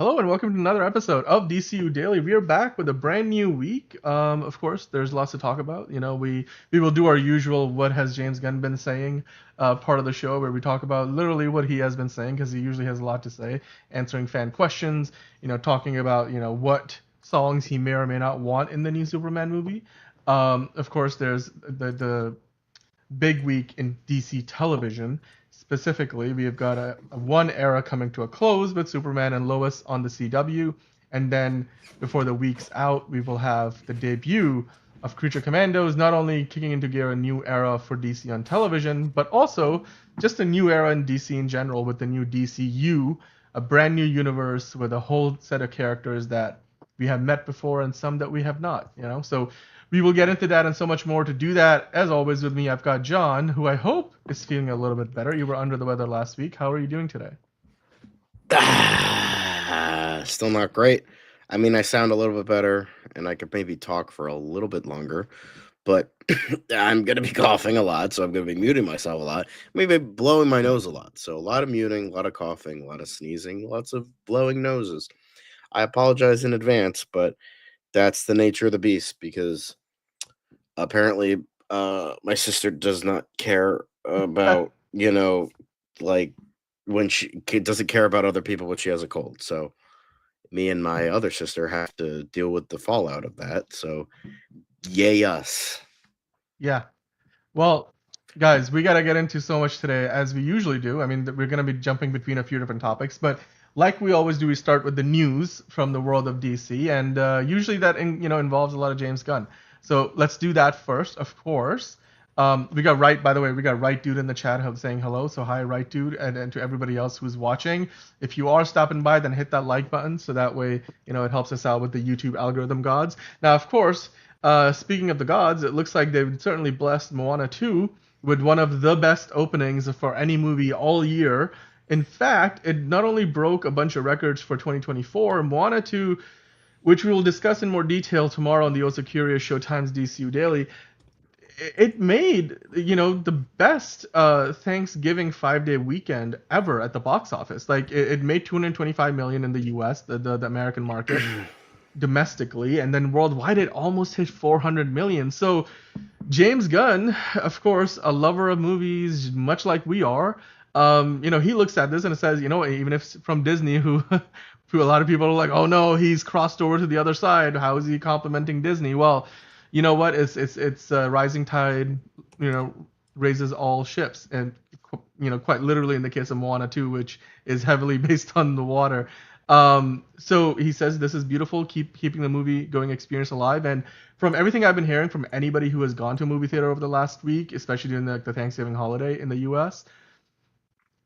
Hello and welcome to another episode of DCU Daily. We are back with a brand new week. Of course, there's lots to talk about. We will do our usual "What has James Gunn been saying?" Part of the show where we talk about literally what he has been saying because he usually has a lot to say, answering fan questions. Talking about what songs he may or may not want in the new Superman movie. Of course, there's the big week in DC television. Specifically, we have got a one era coming to a close with Superman and Lois on the CW, and then before the week's out, we will have the debut of Creature Commandos, not only kicking into gear a new era for DC on television, but also just a new era in DC in general with the new DCU, a brand new universe with a whole set of characters that we have met before and some that we have not. So we will get into that and so much more. To do that, as always, with me, I've got John, who I hope is feeling a little bit better. You were under the weather last week. How are you doing today? Still not great. I mean, I sound a little bit better and I could maybe talk for a little bit longer, but I'm going to be coughing a lot, so I'm going to be muting myself a lot, maybe blowing my nose a lot. So, a lot of muting, a lot of coughing, a lot of sneezing, lots of blowing noses. I apologize in advance, but that's the nature of the beast because apparently my sister does not care about, like when she doesn't care about other people when she has a cold. So, me and my other sister have to deal with the fallout of that. So, yay us. Yeah. Well, guys, we got to get into so much today as we usually do. I mean, we're going to be jumping between a few different topics, but like we always do, we start with the news from the world of DC, and usually that involves a lot of James Gunn. So let's do that first, of course. We got Right, by the way, we got Right Dude in the chat saying hello. So hi, Right Dude, and to everybody else who's watching. If you are stopping by, then hit that like button so that way it helps us out with the YouTube algorithm gods. Now, of course, speaking of the gods, it looks like they've certainly blessed Moana 2 with one of the best openings for any movie all year. In fact, it not only broke a bunch of records for 2024, Moana 2, which we will discuss in more detail tomorrow on the Also Curious Showtime's DCU Daily, it made the best Thanksgiving 5-day weekend ever at the box office. Like it made 225 million in the U.S., the American market, domestically, and then worldwide it almost hit 400 million. So James Gunn, of course, a lover of movies, much like we are, he looks at this and says, even if from Disney, who who a lot of people are like, oh no, he's crossed over to the other side. How is he complimenting Disney? Well, you know what? It's rising tide, raises all ships, and quite literally in the case of Moana 2, which is heavily based on the water. So he says this is beautiful, keeping the movie going experience alive. And from everything I've been hearing from anybody who has gone to a movie theater over the last week, especially during the Thanksgiving holiday in the U.S.,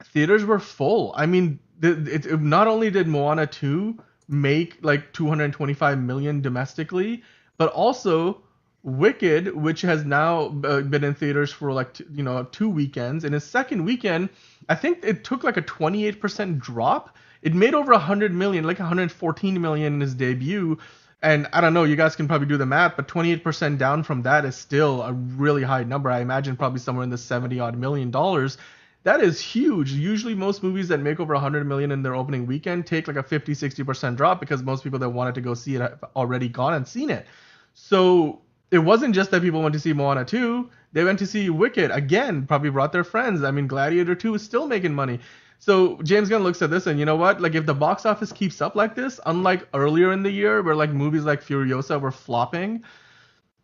theaters were full. I mean, not only did Moana 2 make like 225 million domestically, but also Wicked, which has now been in theaters for like 2 weekends. In its second weekend, I think it took like a 28% drop. It made over 100 million, like 114 million in its debut. And I don't know, you guys can probably do the math, but 28% down from that is still a really high number. I imagine probably somewhere in the 70 odd million dollars. That is huge. Usually most movies that make over 100 million in their opening weekend take like a 50-60% drop because most people that wanted to go see it have already gone and seen it. So it wasn't just that people went to see Moana 2, they went to see Wicked again, probably brought their friends. I mean, Gladiator 2 is still making money. So James Gunn looks at this and you know what? Like if the box office keeps up like this, unlike earlier in the year where like movies like Furiosa were flopping,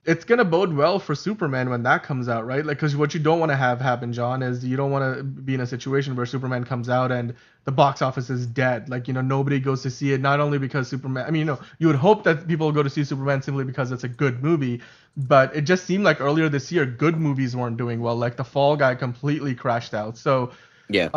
it's gonna bode well for Superman when that comes out, right? Like, because what you don't want to have happen, John, is you don't want to be in a situation where Superman comes out and the box office is dead. Like, nobody goes to see it. Not only because Superman, I mean, you would hope that people go to see Superman simply because it's a good movie, but it just seemed like earlier this year, good movies weren't doing well. Like, The Fall Guy completely crashed out. So, Yeah.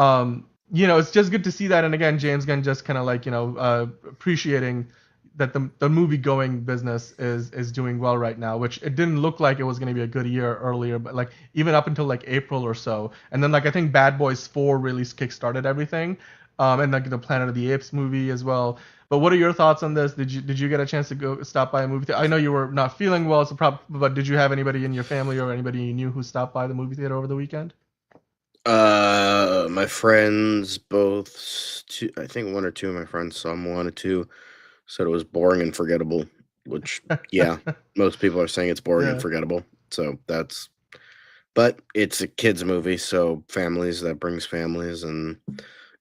it's just good to see that. And again, James Gunn just kind of like, appreciating that the movie going business is doing well right now, which it didn't look like it was going to be a good year earlier, but like even up until like April or so, and then like I think Bad Boys 4 really kickstarted everything, and like the Planet of the Apes movie as well. But what are your thoughts on this? Did you get a chance to go stop by a movie theater? I know you were not feeling well, but did you have anybody in your family or anybody you knew who stopped by the movie theater over the weekend? My friends both, two, I think one or two of my friends, some one or two, said it was boring and forgettable. Which, yeah, most people are saying it's boring and Yeah. forgettable. So that's, but it's a kids movie, so families that brings families, and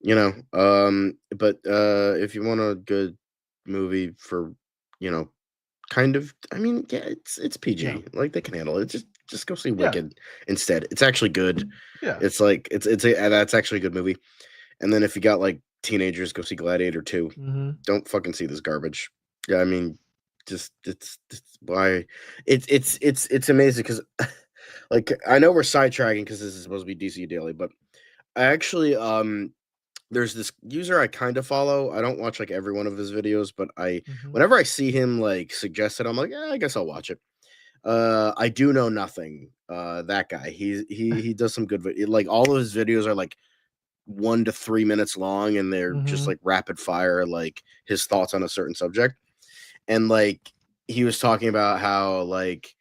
But if you want a good movie for, you know, kind of, I mean, yeah, it's Yeah. PG, like they can handle it. Just go see Yeah. Wicked instead. It's actually good. Yeah. It's like that's actually a good movie. And then if you got like teenagers, go see Gladiator 2. Hmm. Don't fucking see this garbage. Yeah, I mean, just it's why it's amazing because like I know we're sidetracking because this is supposed to be DC Daily, but I actually there's this user I kind of follow. I don't watch like every one of his videos, but Hmm. whenever I see him like suggested, I'm like, yeah, I guess I'll watch it. I do know nothing. That guy, he does some good. Like all of his videos are like 1 to 3 minutes long, and they're just Hmm. like rapid fire, like his thoughts on a certain subject. And like he was talking about how like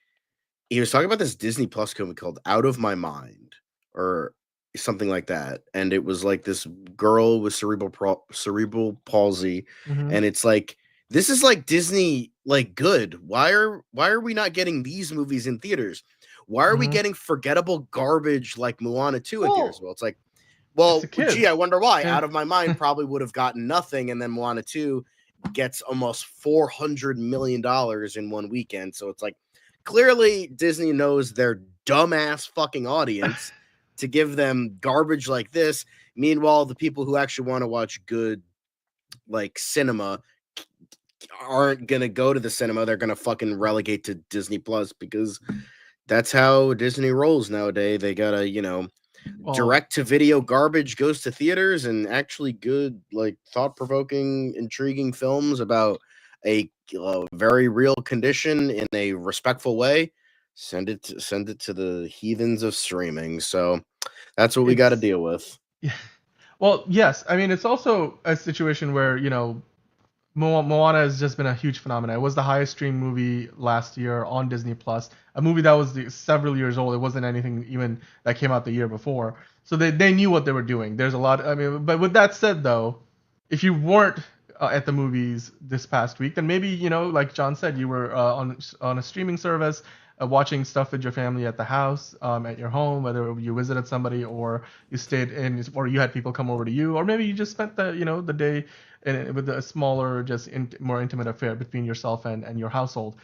he was talking about this Disney Plus movie called Out of My Mind or something like that, and it was like this girl with cerebral palsy, Hmm. and it's like this is like Disney like good. Why are we not getting these movies in theaters? Why are we Hmm. getting forgettable garbage like Moana 2 in theaters? Well, Well, it's like, it's the well, gee, I kids. wonder why. Yeah. Out of My Mind probably would have gotten nothing, and then Moana 2 gets almost $400 million in one weekend. So it's like clearly Disney knows their dumbass fucking audience to give them garbage like this. Meanwhile, the people who actually want to watch good like cinema aren't gonna go to the cinema. They're gonna fucking relegate to Disney Plus because that's how Disney rolls nowadays. They gotta, Well, direct to video garbage goes to theaters, and actually good, like thought provoking, intriguing films about a very real condition in a respectful way. Send it to the heathens of streaming. So that's what we got to it's deal with. yeah. Well, yes. I mean, it's also a situation where Moana has just been a huge phenomenon. It was the highest streamed movie last year on Disney Plus. A movie that was several years old. It wasn't anything even that came out the year before. So they knew what they were doing. There's a lot. I mean, but with that said, though, if you weren't at the movies this past week, then maybe like John said, you were on a streaming service. Watching stuff with your family at the house, at your home, whether you visited somebody or you stayed in, or you had people come over to you, or maybe you just spent the day with a smaller, just more intimate affair between yourself and your household.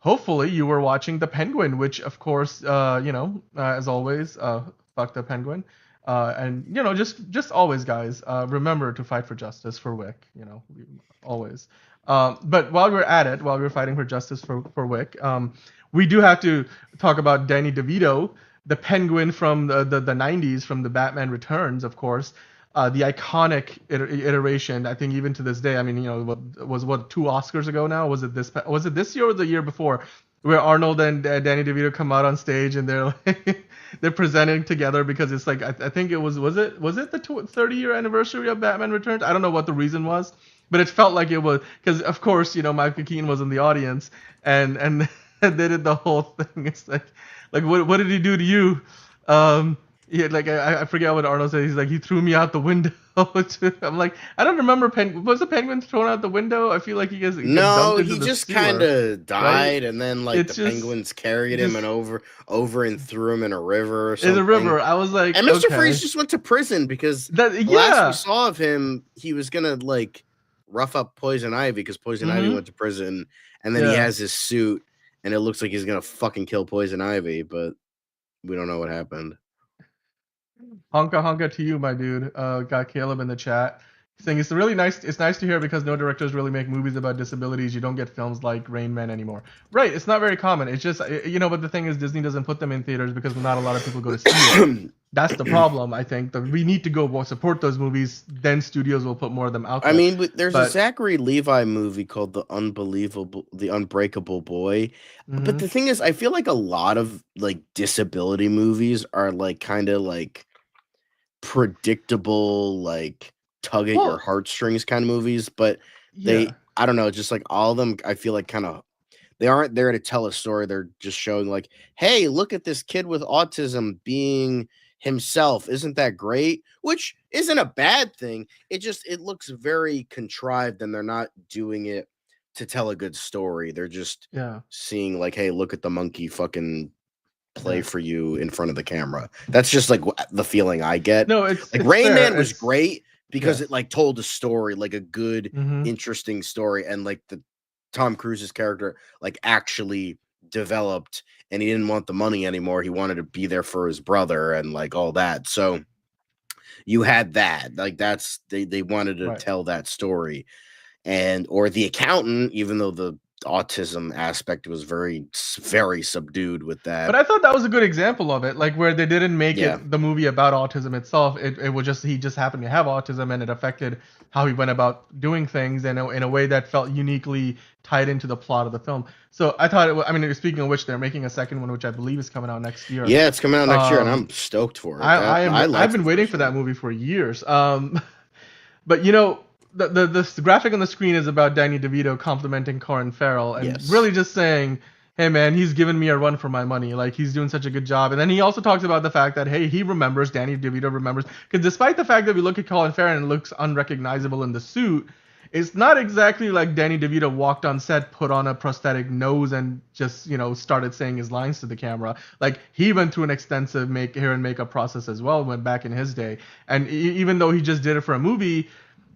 Hopefully, you were watching The Penguin, which, of course, as always, fuck the Penguin. And just always, guys, remember to fight for justice for Wick. Always. But while we're at it, while we're fighting for justice for Wick, we do have to talk about Danny DeVito, the Penguin from the 90s, from the Batman Returns, of course. The iconic iteration. I think even to this day. I mean, what 2 Oscars ago now? Was it this year or the year before? Where Arnold and Danny DeVito come out on stage and they're like, they're presenting together because it's like I think it was it the 30-year anniversary of Batman Returns? I don't know what the reason was, but it felt like it was because of course Michael Keaton was in the audience and they did the whole thing. It's like what did he do to you? Yeah, like I forget what Arnold said. He's like he threw me out the window. I'm like I don't remember was the penguin thrown out the window? I feel like he got dumped No, into he the just kind sewer, of right? died, and then like the It's just penguins carried him just and over and threw him in a river or in the something. river. I was like, And Mr. Freeze okay, just went to prison because that the last we yeah. saw of him, he was gonna like rough up Poison Ivy because Poison Ivy Mm-hmm. went to prison, and then he Yeah. has his suit, and it looks like he's gonna fucking kill Poison Ivy, but we don't know what happened. Honka honka to you, my dude. Got Caleb in the chat saying it's really nice. It's nice to hear because no directors really make movies about disabilities. You don't get films like Rain Man anymore. Right? It's not very common. It's just but the thing is, Disney doesn't put them in theaters because not a lot of people go to see it. That's the problem. I think that we need to go support those movies. Then studios will put more of them out I there. mean, there's a But Zachary Levi movie called The Unbreakable Boy. But mm-hmm. the thing is, I feel like a lot of like disability movies are like kind of like predictable, like tug at your Well, heartstrings kind of movies. But yeah. I don't know, just like all of them, I feel like kind of they aren't there to tell a story. They're just showing like, hey, look at this kid with autism being himself isn't that great, which isn't a bad thing. It looks very contrived, and they're not doing it to tell a good story. They're just Yeah. seeing like, hey, look at the monkey fucking play Yeah. for you in front of the camera. That's just like the feeling I get. No, it's Like it's Rain fair. Man was It's great because yes. it like told a story, like a good, Mm-hmm. interesting story, and like the Tom Cruise's character like actually developed, and he didn't want the money anymore. He wanted to be there for his brother and like all that. So you had that. Like that's they wanted to Right. tell that story. And or The Accountant, even though the autism aspect was very subdued with But that. I thought that was a good example of it, like where they didn't make Yeah. it the movie about autism itself. It was just he just happened to have autism, and it affected how he went about doing things in a way that felt uniquely tied into the plot of the film. So I thought, I mean, speaking of which, they're making a second one, which I believe is coming out next year. Yeah, it's coming out next year, and I'm Um, stoked for it. I am I I've liked been the waiting first for that one. movie for years. But you know, the graphic on the screen is about Danny DeVito complimenting Colin Farrell and Yes. really just saying, "Hey man, he's giving me a run for my money. Like he's doing such a good job." And then he also talks about the fact that hey, he remembers Danny DeVito remembers because despite the fact that we look at Colin Farrell and it looks unrecognizable in the suit, it's not exactly like Danny DeVito walked on set, put on a prosthetic nose, and just started saying his lines to the camera. Like he went through an extensive hair and makeup process as well, went back in his day. And even though he just did it for a movie,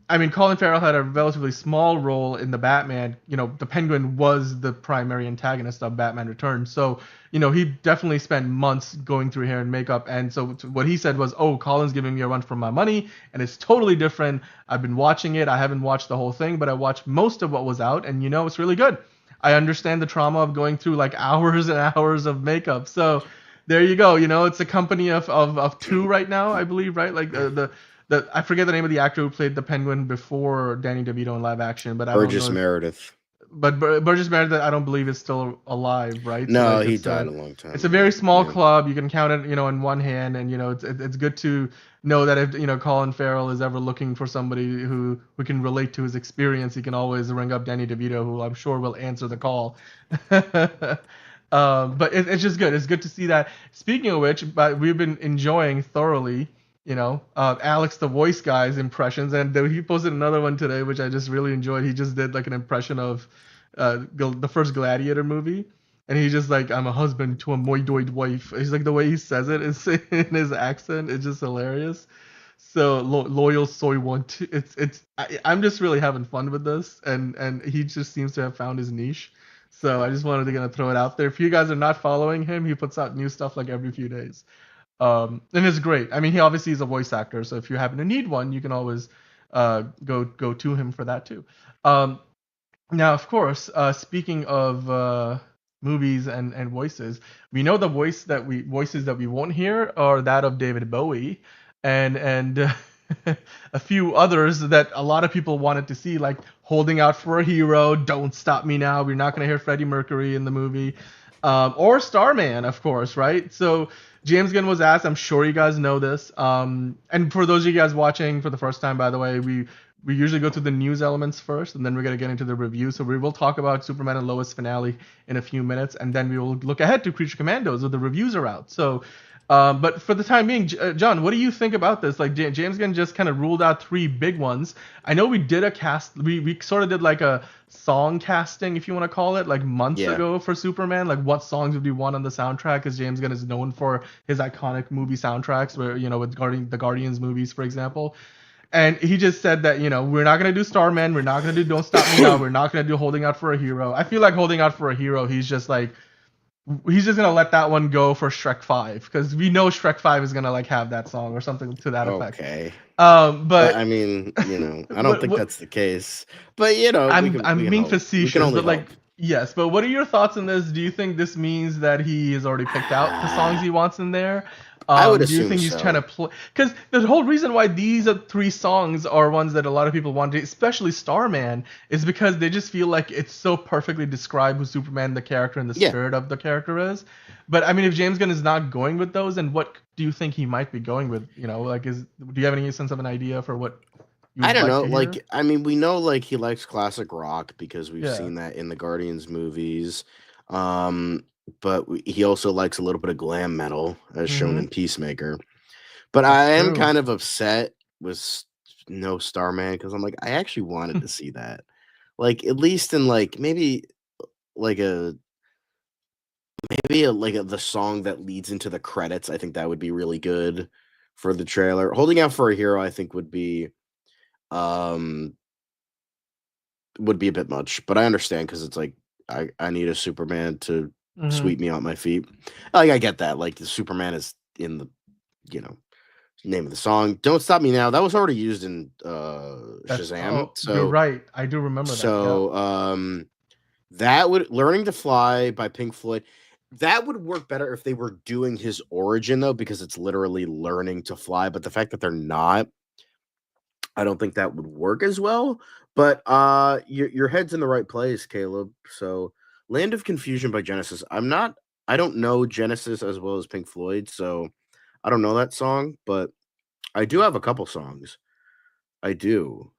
I mean, Colin Farrell had a relatively small role in the Batman. The Penguin was the primary antagonist of Batman Returns. So, he definitely spent months going through hair and makeup. And so what he said was, oh, Colin's giving me a run for my money. And it's totally different. I've been watching it. I haven't watched the whole thing, but I watched most of what was out. And, it's really good. I understand the trauma of going through like hours and hours of makeup. So there you go. It's a company of two right now, I believe, right? Like I forget the name of the actor who played the Penguin before Danny DeVito in live action, but I don't Burgess know. Meredith. But Burgess Meredith, I don't believe is still alive, right? So No, like he died a long time it's a ago. very small Yeah. club. You can count it, in one hand, and it's good to know that if Colin Farrell is ever looking for somebody who can relate to his experience, he can always ring up Danny DeVito, who I'm sure will answer the call. But it's just good. It's good to see that. Speaking of which, but we've been enjoying thoroughly, Alex the Voice Guy's impressions, and he posted another one today, which I just really enjoyed. He just did like an impression of the first Gladiator movie, and he's just like, "I'm a husband to a moidoid wife." He's like the way he says it is in his accent. It's just hilarious. So loyal soy want. I'm just really having fun with this, and he just seems to have found his niche. So I just wanted to throw it out there. If you guys are not following him, he puts out new stuff like every few days. And it's great. I mean, he obviously is a voice actor, so if you happen to need one, you can always go to him for that too. Now, of course, speaking of movies and voices, we know the voices that we won't hear are that of David Bowie and a few others that a lot of people wanted to see, like Holding Out for a Hero, Don't Stop Me Now. We're not going to hear Freddie Mercury in the movie, or Starman, of course, right? So James Gunn was asked. I'm sure you guys know this. And for those of you guys watching for the first time, by the way, we usually go through the news elements first, and then we're going to get into the review. So we will talk about Superman and Lois finale in a few minutes, and then we will look ahead to Creature Commandos, where the reviews are out. So, but for the time being, John, what do you think about this? Like, James Gunn just kind of ruled out three big ones. I know we did a cast, we sort of did like a song casting, if you want to call it, like months ago for Superman. Like, what songs would we want on the soundtrack? Because James Gunn is known for his iconic movie soundtracks, where, with the Guardians movies, for example. And he just said that, we're not going to do Starman. We're not going to do Don't Stop Me Now. We're not going to do Holding Out for a Hero. I feel like Holding Out for a Hero, he's just going to let that one go for Shrek 5. Because we know Shrek 5 is going to, like, have that song or something to that effect. Okay. But I mean, I don't think that's the case. But, I'm being facetious. But, like, hope. Yes, but what are your thoughts on this? Do you think this means that he has already picked out the songs he wants in there? I would do you think he's trying to play? Because the whole reason why these three songs are ones that a lot of people want, especially Starman, is because they just feel like it's so perfectly described who Superman, the character, and the spirit of the character is. But I mean, if James Gunn is not going with those, then what do you think he might be going with? Do you have any sense of an idea for what? I don't know. Like, I mean, we know like he likes classic rock because we've seen that in the Guardians movies. But he also likes a little bit of glam metal, as shown in Peacemaker. But That's I am true. kind of upset with no Starman because I'm like, I actually wanted to see that. Like at least in like maybe like a the song that leads into the credits. I think that would be really good for the trailer. Holding Out for a Hero, I think um would be a bit much, but I understand because it's like I need a Superman to Hmm. sweep me off my feet. Like I get that. Like the Superman is in the you know name of the song. Don't Stop Me Now. That was already used in That's Shazam. oh, you're right. I do remember that. Yeah. So that would Learning to Fly by Pink Floyd. That would work better if they were doing his origin though, because it's literally learning to fly. But the fact that they're not, I don't think that would work as well. But your head's in the right place, Caleb. So Land of Confusion by Genesis. I don't know Genesis as well as Pink Floyd, so I don't know that song, but I do have a couple songs. I do.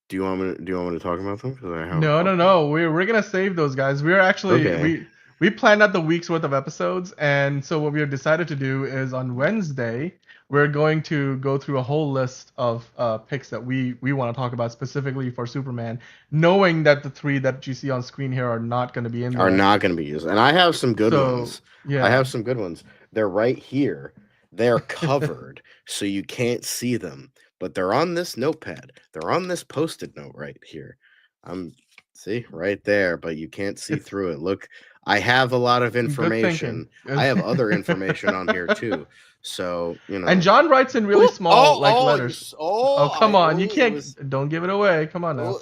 Do you want me to talk about them? Because I have a No, no, couple. no. We're gonna save those guys. We're actually Okay. we planned out the week's worth of episodes, and so what we have decided to do is on Wednesday we're going to go through a whole list of picks that we want to talk about specifically for Superman, knowing that the three that you see on screen here are not going to be in Are there. not going to be used. And I have some good So ones. I yeah. have some good ones. They're right here. They're covered so you can't see them, but they're on this notepad. They're on this post-it note right here. I'm see right there, but you can't see It's through it. Look, I have a lot of good thinking. information. I have other information on here too. So, And John writes in really Ooh, small like you letters. Oh, come on. You it was can't don't give it away. Come on now.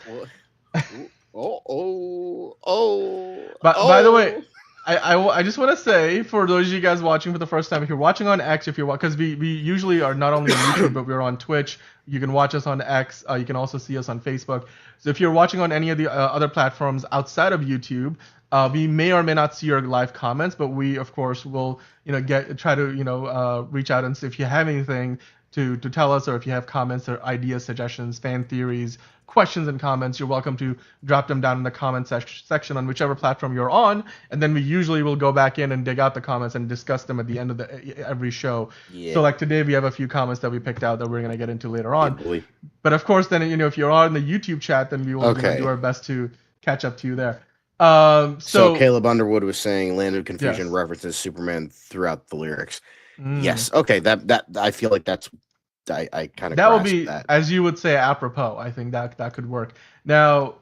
oh, ooh, oh, But by the way, oh. I just want to say for those of you guys watching for the first time, if you're watching on X, if you're because we usually are not only on YouTube but we're on Twitch. You can watch us on X. You can also see us on Facebook. So if you're watching on any of the other platforms outside of YouTube, we may or may not see your live comments, but we of course will try to reach out and see if you have anything to tell us, or if you have comments or ideas, suggestions, fan theories, questions, and comments, you're welcome to drop them down in the comment section on whichever platform you're on, and then we usually will go back in and dig out the comments and discuss them at the end of every show. Yeah. So like today we have a few comments that we picked out that we're going to get into later Yeah, on. boy. But of course, then if you're on the YouTube chat, then we will do our best to catch up to you there. So Caleb Underwood was saying Land of Confusion yes. references Superman throughout the lyrics. Yes. Okay. That I feel like that's I kind of that would be that. as you would say apropos. I think that could work. Now,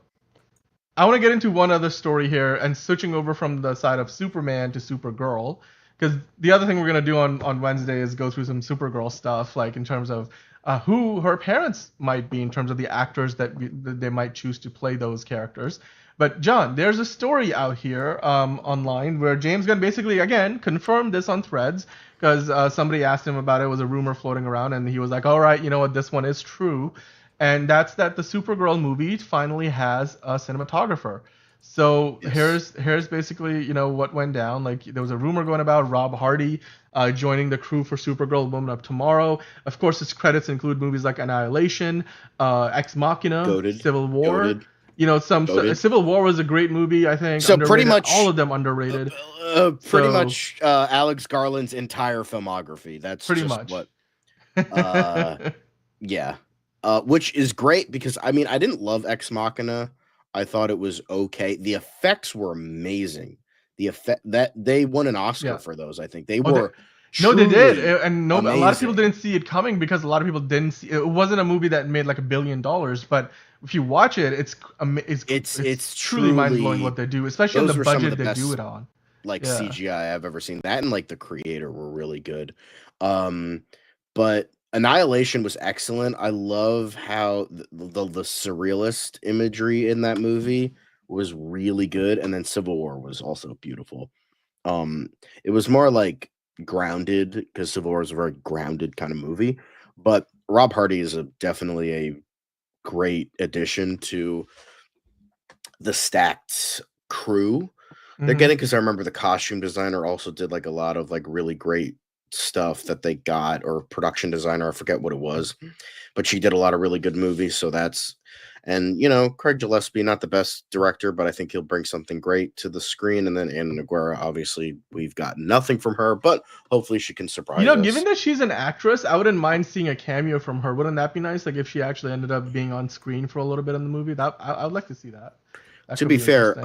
I want to get into one other story here and switching over from the side of Superman to Supergirl, because the other thing we're gonna do on Wednesday is go through some Supergirl stuff, like in terms of who her parents might be, in terms of the actors that they might choose to play those characters. But John, there's a story out here online where James Gunn basically again confirmed this on Threads, because somebody asked him about it. It was a rumor floating around, and he was like, "All right, you know what? This one is true." And that's that the Supergirl movie finally has a cinematographer. So Yes. here's basically what went down. Like there was a rumor going about Rob Hardy joining the crew for Supergirl: Woman of Tomorrow. Of course, his credits include movies like Annihilation, Ex Machina, Goated. Civil War. Goated. Civil War was a great movie. I think So underrated. pretty much All of them underrated. Pretty much Alex Garland's entire filmography. That's pretty just much. what. Yeah. Which is great because I mean I didn't love Ex Machina. I thought it was okay. The effects were amazing. The effect that they won an Oscar for those. I think they were. No, they did, and a lot of people amazing. didn't see it coming because a lot of people didn't see. It wasn't a movie that made like $1 billion, but if you watch it, it's truly mind blowing what they do, especially on the budget they do it on. Like CGI I've ever seen. That and like The Creator were really good. But Annihilation was excellent. I love how the surrealist imagery in that movie was really good, and then Civil War was also beautiful. It was more like grounded because Civil War is a very grounded kind of movie, but Rob Hardy is definitely a great addition to the stacked crew they're getting, because I remember the costume designer also did like a lot of like really great stuff that they got, or production designer, I forget what it was, but she did a lot of really good movies. So And Craig Gillespie, not the best director, but I think he'll bring something great to the screen. And then Anna Noguera, obviously, we've got nothing from her, but hopefully she can surprise us. Given that she's an actress, I wouldn't mind seeing a cameo from her. Wouldn't that be nice? Like if she actually ended up being on screen for a little bit in the movie, that I would like to see that. To be fair,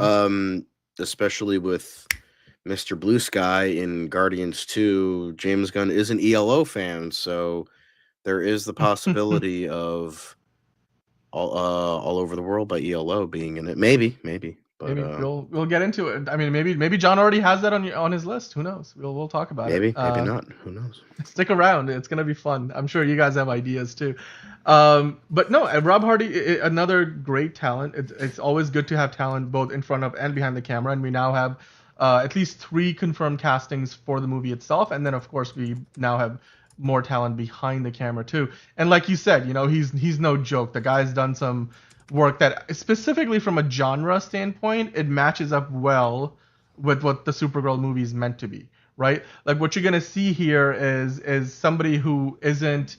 especially with Mr. Blue Sky in Guardians 2, James Gunn is an ELO fan, so there is the possibility of all over the world by ELO being in it. Maybe. But, maybe we'll get into it. I mean, maybe John already has that on his list. Who knows? We'll talk about it. Maybe not. Who knows? Stick around. It's gonna be fun. I'm sure you guys have ideas too. But no, Rob Hardy, another great talent. It's always good to have talent both in front of and behind the camera, and we now have at least 3 confirmed castings for the movie itself, and then of course we now have more talent behind the camera too. And like you said, he's no joke. The guy's done some work that specifically from a genre standpoint, it matches up well with what the Supergirl movie is meant to be, right? Like what you're gonna see here is somebody who isn't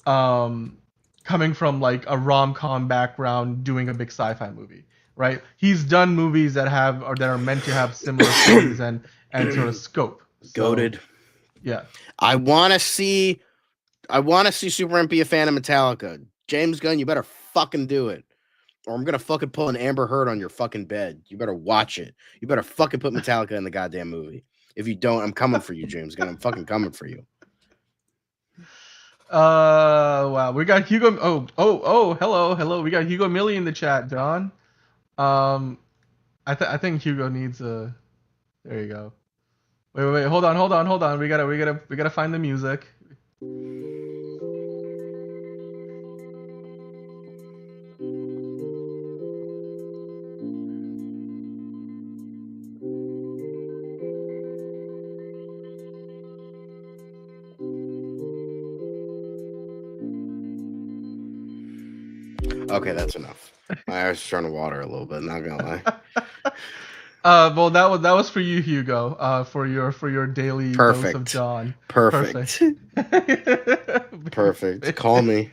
coming from like a rom-com background doing a big sci-fi movie, right? He's done movies that are meant to have similar stories and sort of scope. Goated. Yeah. I want to see Superman be a fan of Metallica. James Gunn, you better fucking do it. Or I'm going to fucking pull an Amber Heard on your fucking bed. You better watch it. You better fucking put Metallica in the goddamn movie. If you don't, I'm coming for you, James Gunn. I'm fucking coming for you. Wow. We got Hugo. Oh, hello. We got Hugo Millie in the chat, John. I think Hugo needs a. There you go. Wait. Hold on. We gotta find the music. Okay, that's enough. I was trying to water a little bit, not gonna lie. Well, that was for you, Hugo. For your daily dose of John. Perfect. Perfect. Call me.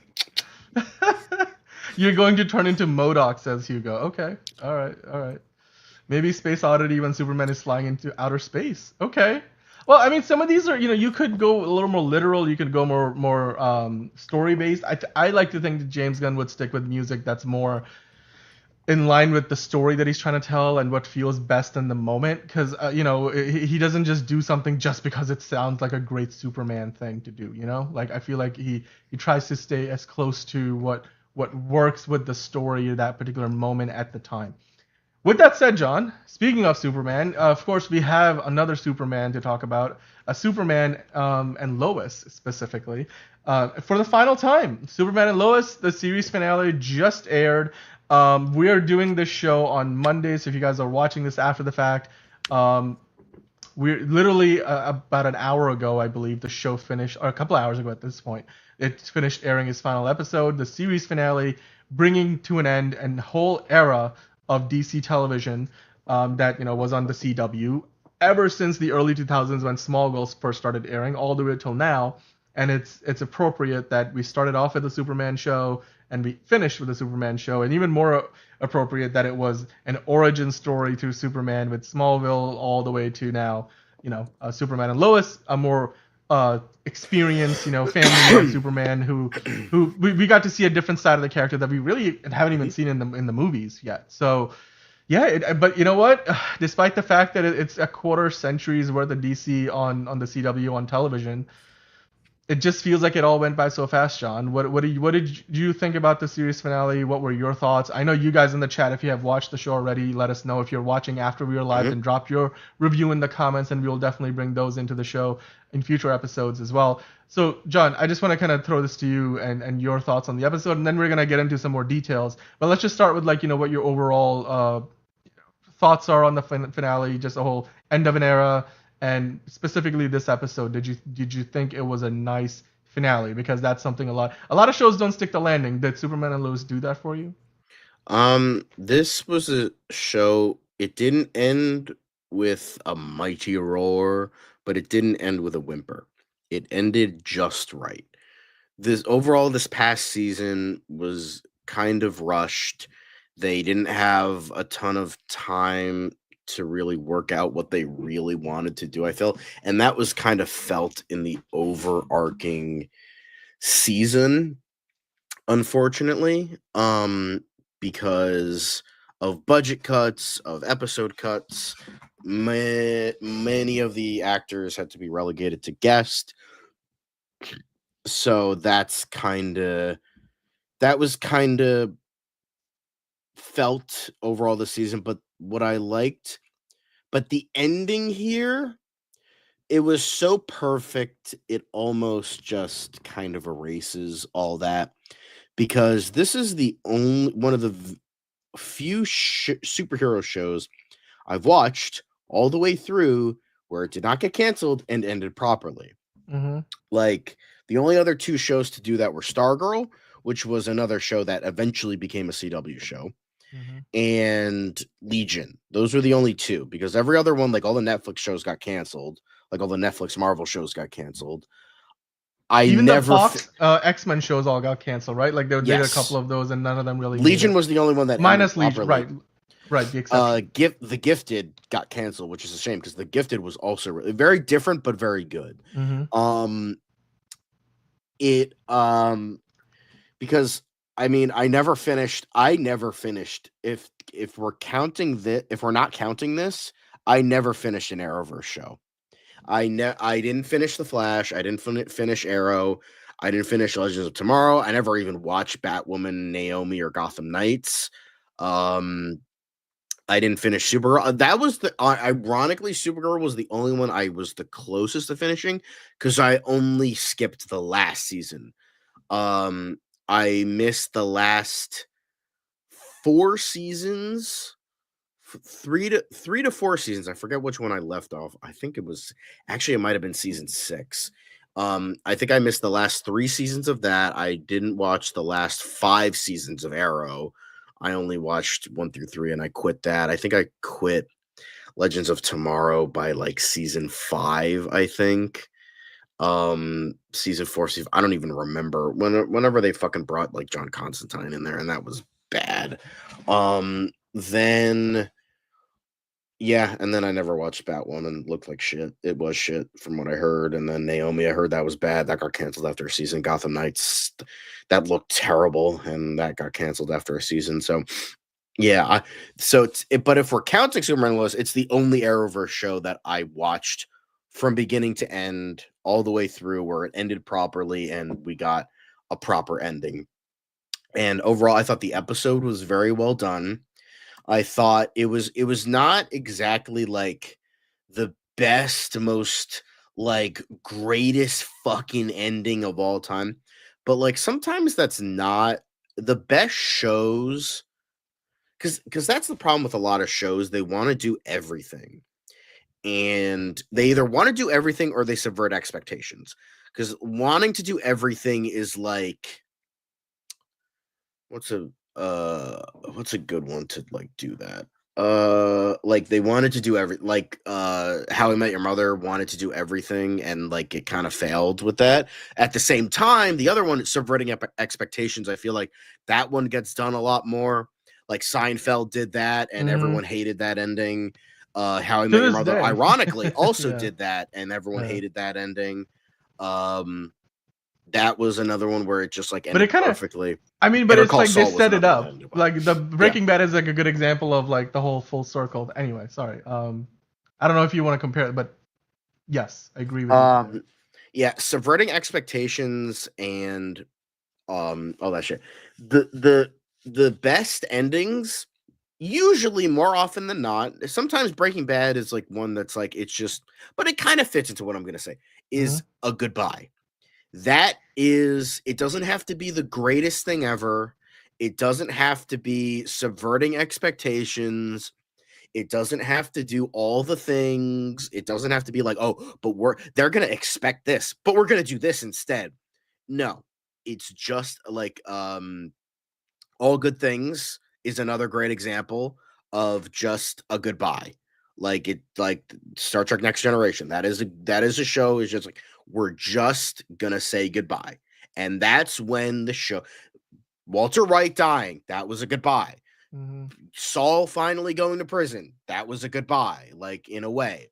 You're going to turn into MODOK, says Hugo. Okay. All right. Maybe Space Oddity when Superman is flying into outer space. Okay. Well, I mean, some of these are, you could go a little more literal. You could go more story based. I like to think that James Gunn would stick with music that's more in line with the story that he's trying to tell and what feels best in the moment. Because he doesn't just do something just because it sounds like a great Superman thing to do. Like I feel like he tries to stay as close to what works with the story at that particular moment at the time. With that said, John, speaking of Superman, of course, we have another Superman to talk about, a Superman and Lois specifically. For the final time, Superman and Lois, the series finale just aired. We are doing this show on Mondays. If you guys are watching this after the fact, we're literally about an hour ago, I believe, the show finished, or a couple hours ago at this point, it finished airing its final episode, the series finale, bringing to an end a whole era of DC television that was on the CW ever since the early 2000s when Smallville first started airing, all the way till now. And it's appropriate that we started off with the Superman show and we finished with the Superman show, and even more appropriate that it was an origin story to Superman with Smallville all the way to now, Superman and Lois, a more experienced, family Superman who we got to see a different side of the character that we really haven't even seen in the movies yet. So yeah, but you know what? Despite the fact that it's a quarter century's worth of DC on the CW on television, it just feels like it all went by so fast, John. What did you think about the series finale? What were your thoughts? I know you guys in the chat, if you have watched the show already, let us know. If you're watching after we are live, then drop your review in the comments, and we will definitely bring those into the show in future episodes as well. So, John, I just want to kind of throw this to you and your thoughts on the episode, and then we're gonna get into some more details. But let's just start with what your overall thoughts are on the finale, just a whole end of an era. And specifically this episode, did you think it was a nice finale? Because that's something a lot of shows don't stick the landing. Did Superman and Lois do that for you? This was a show. It didn't end with a mighty roar, but it didn't end with a whimper. It ended just right. This past season was kind of rushed. They didn't have a ton of time to really work out what they really wanted to do, I feel. And that was kind of felt in the overarching season, unfortunately, because of budget cuts, of episode cuts. Many of the actors had to be relegated to guest. So that was kind of felt overall this season. But what I liked, but the ending here, it was so perfect, it almost just kind of erases all that, because this is the only one of the few superhero shows I've watched all the way through where it did not get canceled and ended properly. Mm-hmm. Like, the only other two shows to do that were Stargirl, which was another show that eventually became a CW show, and Legion. Those were the only two, because every other one, like all the Netflix shows got canceled, like all the Netflix Marvel shows got canceled. Even the Fox X-Men shows all got canceled, right? Like they did a Yes. couple of those, and none of them really. Legion was the only one that minus Legion, right? The exception. The Gifted got canceled, which is a shame, because The Gifted was also really, very different but very good. Because I mean, I never finished. If we're counting this, if we're not counting this, I never finished an Arrowverse show. I didn't finish The Flash. I didn't finish Arrow. I didn't finish Legends of Tomorrow. I never even watched Batwoman, Naomi, or Gotham Knights. I didn't finish Supergirl. That was ironically, Supergirl was the only one I was the closest to finishing, because I only skipped the last season. I missed the last 4 seasons, 3 to 4 seasons. I forget which one I left off. I think it might have been season 6. I think I missed the last 3 seasons of that. I didn't watch the last 5 seasons of Arrow. I only watched 1 through 3, and I quit that. I think I quit Legends of Tomorrow by like season 5, I think. Season 4, I don't even remember whenever they fucking brought like John Constantine in there, and that was bad. Then yeah, and then I never watched Batwoman, and looked like shit. It was shit from what I heard. And then Naomi, I heard that was bad. That got canceled after a season. Gotham Knights, that looked terrible, and that got canceled after a season. So yeah, but if we're counting Superman Lois, it's the only Arrowverse show that I watched from beginning to end, all the way through, where it ended properly and we got a proper ending. And overall, I thought the episode was very well done. I thought it was not exactly like the best, most like greatest fucking ending of all time, but like sometimes that's not the best shows, because that's the problem with a lot of shows. They want to do everything, and they either want to do everything or they subvert expectations, because wanting to do everything is like, what's a good one to like do that? Like they wanted to do How I Met Your Mother wanted to do everything, and like it kind of failed with that. At the same time, the other one, subverting expectations, I feel like that one gets done a lot more. Like Seinfeld did that, and everyone hated that ending. How I Met Your Mother, ironically, also did that, and everyone hated that ending. That was another one where it just like ended perfectly. I mean, but it's like they set it up. Like the Breaking Bad is like a good example of like the whole full circle. Anyway, sorry. I don't know if you want to compare it, but yes, I agree with you. Yeah, subverting expectations and all that shit. The best endings, usually, more often than not, sometimes Breaking Bad is like one that's like, it's just, but it kind of fits into what I'm gonna say, is a goodbye. It doesn't have to be the greatest thing ever. It doesn't have to be subverting expectations. It doesn't have to do all the things. It doesn't have to be like, oh, but they're going to expect this, but we're going to do this instead. No, it's just like, All Good Things is another great example of just a goodbye. Like Star Trek Next Generation. That is a show, is just like, we're just gonna say goodbye. And that's when the show, Walter White dying, that was a goodbye. Mm-hmm. Saul finally going to prison, that was a goodbye, like in a way.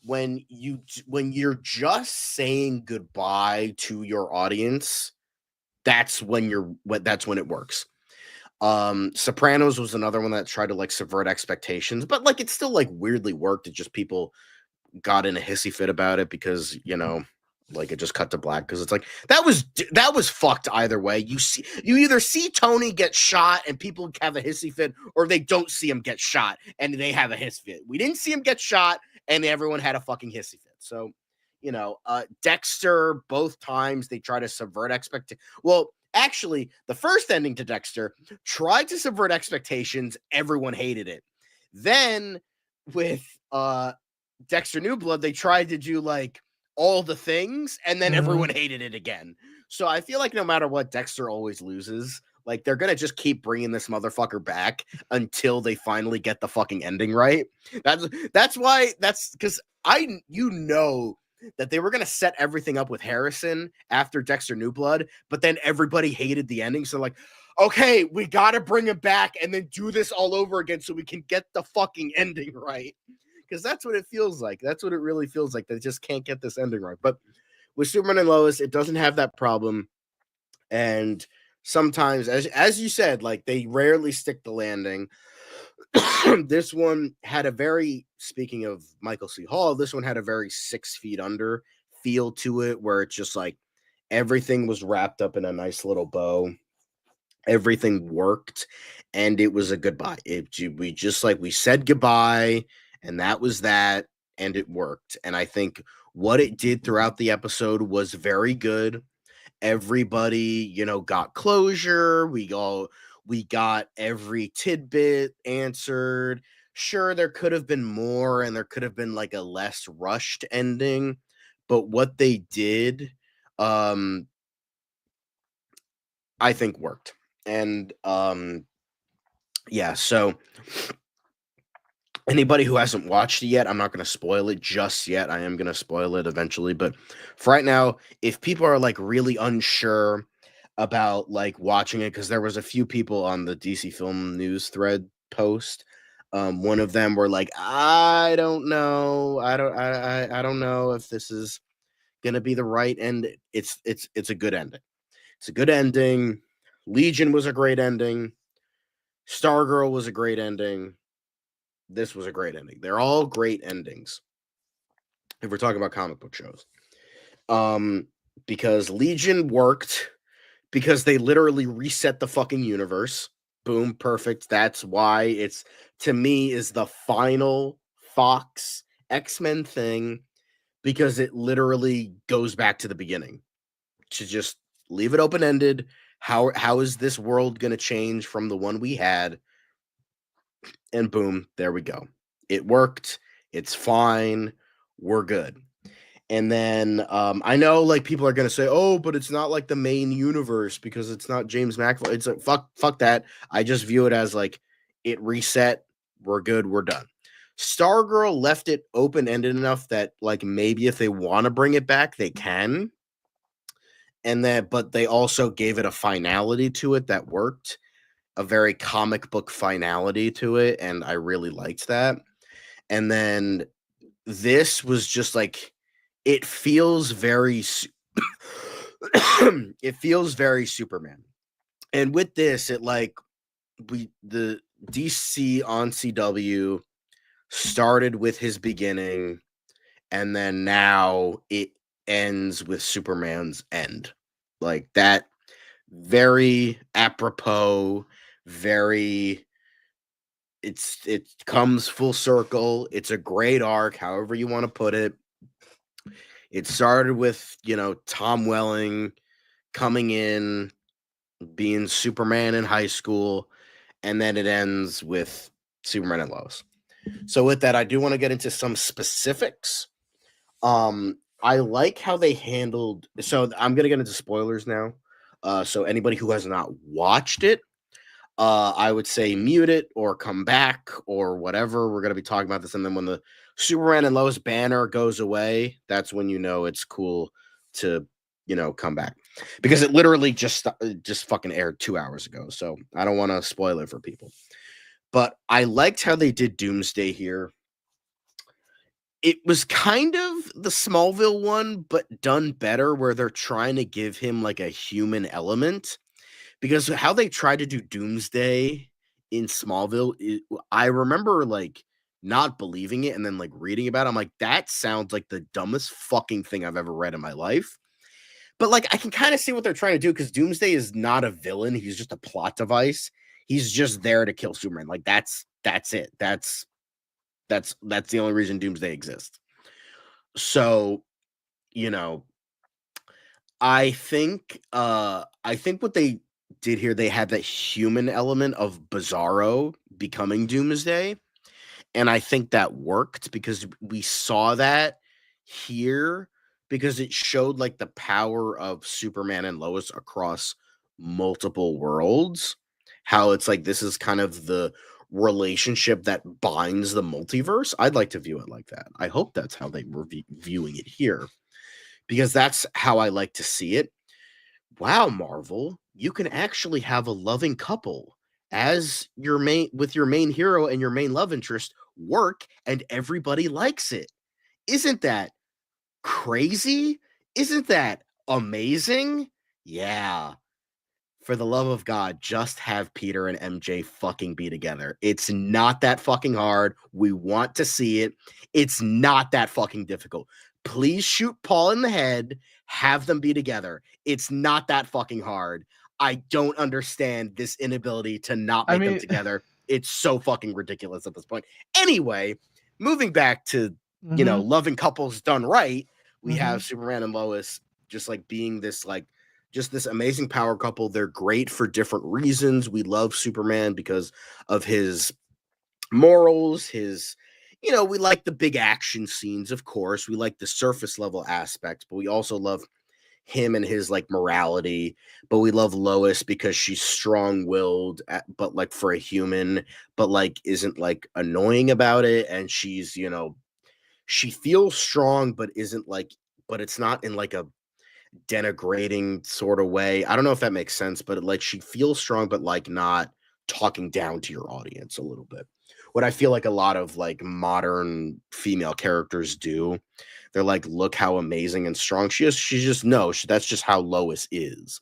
When you're just saying goodbye to your audience, that's when it works. Sopranos was another one that tried to like subvert expectations, but like it still like weirdly worked. It just people got in a hissy fit about it because, like it just cut to black because it's like that was fucked either way. You either see Tony get shot and people have a hissy fit, or they don't see him get shot and they have a hissy fit. We didn't see him get shot and everyone had a fucking hissy fit. So, Dexter, both times they try to subvert expectations. Well, actually, the first ending to Dexter tried to subvert expectations. Everyone hated it. Then with Dexter New Blood, they tried to do like all the things, and then everyone hated it again. So I feel like no matter what, Dexter always loses. Like they're gonna just keep bringing this motherfucker back until they finally get the fucking ending right. That's why. That's because that they were gonna set everything up with Harrison after Dexter New Blood, but then everybody hated the ending. So like, okay, we gotta bring him back and then do this all over again so we can get the fucking ending right. Because that's what it feels like. That's what it really feels like. They just can't get this ending right. But with Superman and Lois, it doesn't have that problem. And sometimes, as you said, like they rarely stick the landing. This one had speaking of Michael C. Hall, this one had a very 6 Feet Under feel to it, where it's just like everything was wrapped up in a nice little bow. Everything worked, and it was a goodbye. We said goodbye, and that was that, and it worked. And I think what it did throughout the episode was very good. Everybody, got closure. We got every tidbit answered. Sure, there could have been more, and there could have been like a less rushed ending, but what they did, I think worked. And so anybody who hasn't watched it yet, I'm not going to spoil it just yet. I am going to spoil it eventually, but for right now, if people are like really unsure about like watching it, because there was a few people on the DC Film News thread post, one of them were like, I don't know, I don't know if this is going to be the right end. It's a good ending. It's a good ending. Legion was a great ending. Stargirl was a great ending. This was a great ending. They're all great endings if we're talking about comic book shows. Because Legion worked because they literally reset the fucking universe. Boom, perfect. That's why it's, to me, is the final Fox X-Men thing, because it literally goes back to the beginning. To just leave it open-ended. How is this world going to change from the one we had? And boom, there we go. It worked. It's fine. We're good. And then I know like people are going to say, oh, but it's not like the main universe because it's not James McAvoy. It's like, fuck that. I just view it as like it reset. We're good. We're done. Stargirl left it open-ended enough that like maybe if they want to bring it back, they can. But they also gave it a finality to it that worked, a very comic book finality to it, and I really liked that. And then this was just like, it feels very it feels very Superman. And with this, it like the DC on CW started with his beginning, and then now it ends with Superman's end. Like that, very apropos, very it comes full circle. It's a great arc, however you want to put it. It started with, Tom Welling coming in, being Superman in high school, and then it ends with Superman and Lois. So with that, I do want to get into some specifics. I like how they handled, so I'm going to get into spoilers now. So anybody who has not watched it, I would say mute it or come back or whatever. We're going to be talking about this. And then when the Superman and Lois banner goes away, that's when it's cool to, come back. because it literally just fucking aired 2 hours ago. So I don't want to spoil it for people. But I liked how they did Doomsday here. It was kind of the Smallville one, but done better, where they're trying to give him like a human element. Because how they tried to do Doomsday in Smallville, I remember like not believing it and then like reading about it. I'm like, that sounds like the dumbest fucking thing I've ever read in my life. But like, I can kind of see what they're trying to do, because Doomsday is not a villain. He's just a plot device. He's just there to kill Superman. Like that's it. That's the only reason Doomsday exists. So, you know, I think what they did here, they had that human element of Bizarro becoming Doomsday. And I think that worked, because we saw that here, because it showed like the power of Superman and Lois across multiple worlds. How it's like, this is kind of the relationship that binds the multiverse. I'd like to view it like that. I hope that's how they were viewing it here, because that's how I like to see it. Wow, Marvel, you can actually have a loving couple as your main hero and your main love interest work, and everybody likes it. Isn't that crazy? Isn't that amazing? Yeah. For the love of God, just have Peter and MJ fucking be together. It's not that fucking hard. We want to see it. It's not that fucking difficult. Please shoot Paul in the head, have them be together. It's not that fucking hard. I don't understand this inability to not make them together. It's so fucking ridiculous at this point. Anyway, moving back to, loving couples done right, we have Superman and Lois just like being this like, just this amazing power couple. They're great for different reasons. We love Superman because of his morals, his, we like the big action scenes, of course. We like the surface level aspects, but we also love him and his like morality. But we love Lois because she's strong-willed, but like for a human, but like isn't like annoying about it. And she's, she feels strong, but isn't like, but it's not in like a denigrating sort of way. I don't know if that makes sense, but like she feels strong, but like not talking down to your audience a little bit. What I feel like a lot of like modern female characters do. They're like, look how amazing and strong she is. She's just, no, that's just how Lois is.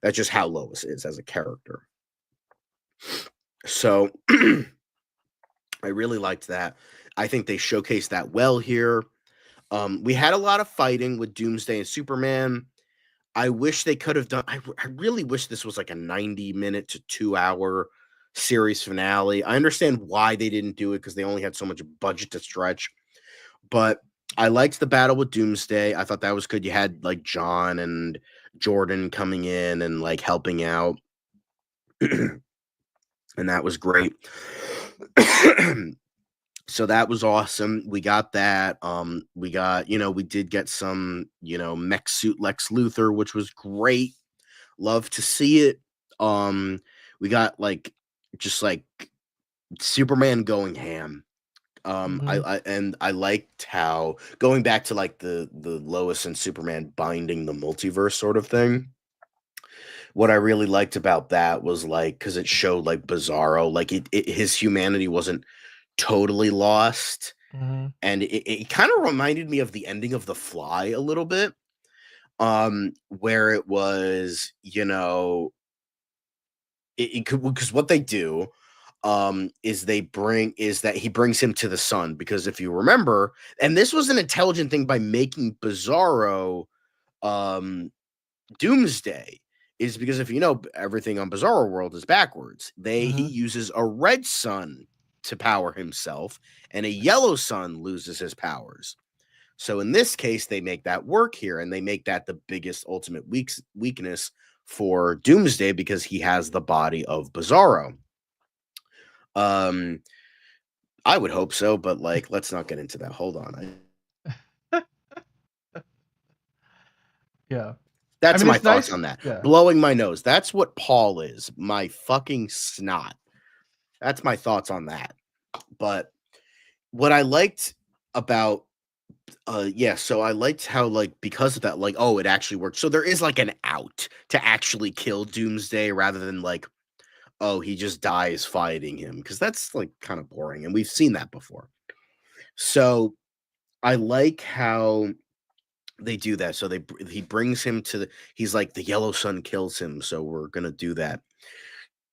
That's just how Lois is as a character. So I really liked that. I think they showcased that well here. We had a lot of fighting with Doomsday and Superman. I wish they could have done. I really wish this was like a 90-minute to 2-hour series finale. I understand why they didn't do it, because they only had so much budget to stretch. But I liked the battle with Doomsday. I thought that was good. You had like John and Jordan coming in and like helping out, and that was great. So that was awesome. We got that. We got, we did get some, mech suit Lex Luthor, which was great. Love to see it. We got like just like Superman going ham. I liked how, going back to like the Lois and Superman binding the multiverse sort of thing. What I really liked about that was like, because it showed like Bizarro, like his humanity wasn't totally lost. And it kind of reminded me of the ending of The Fly a little bit, where it was, it could, because what they do is that he brings him to the sun, because if you remember, and this was an intelligent thing by making Bizarro Doomsday, is because if you know, everything on Bizarro World is backwards. He uses a red sun to power himself, and a yellow sun loses his powers. So in this case, they make that work here, and they make that the biggest ultimate weakness for Doomsday, because he has the body of Bizarro. I would hope so, but like, let's not get into that. Hold on. Yeah. That's my thoughts on that. Yeah. Blowing my nose. That's what Paul is. My fucking snot. That's my thoughts on that. But what I liked about Yeah, so I liked how, like, because of that, like, oh, it actually worked. So there is like an out to actually kill Doomsday rather than like, oh, he just dies fighting him, because that's like kind of boring, and we've seen that before. So I like how they do that. So he brings him to the, he's like, the yellow sun kills him, so we're gonna do that.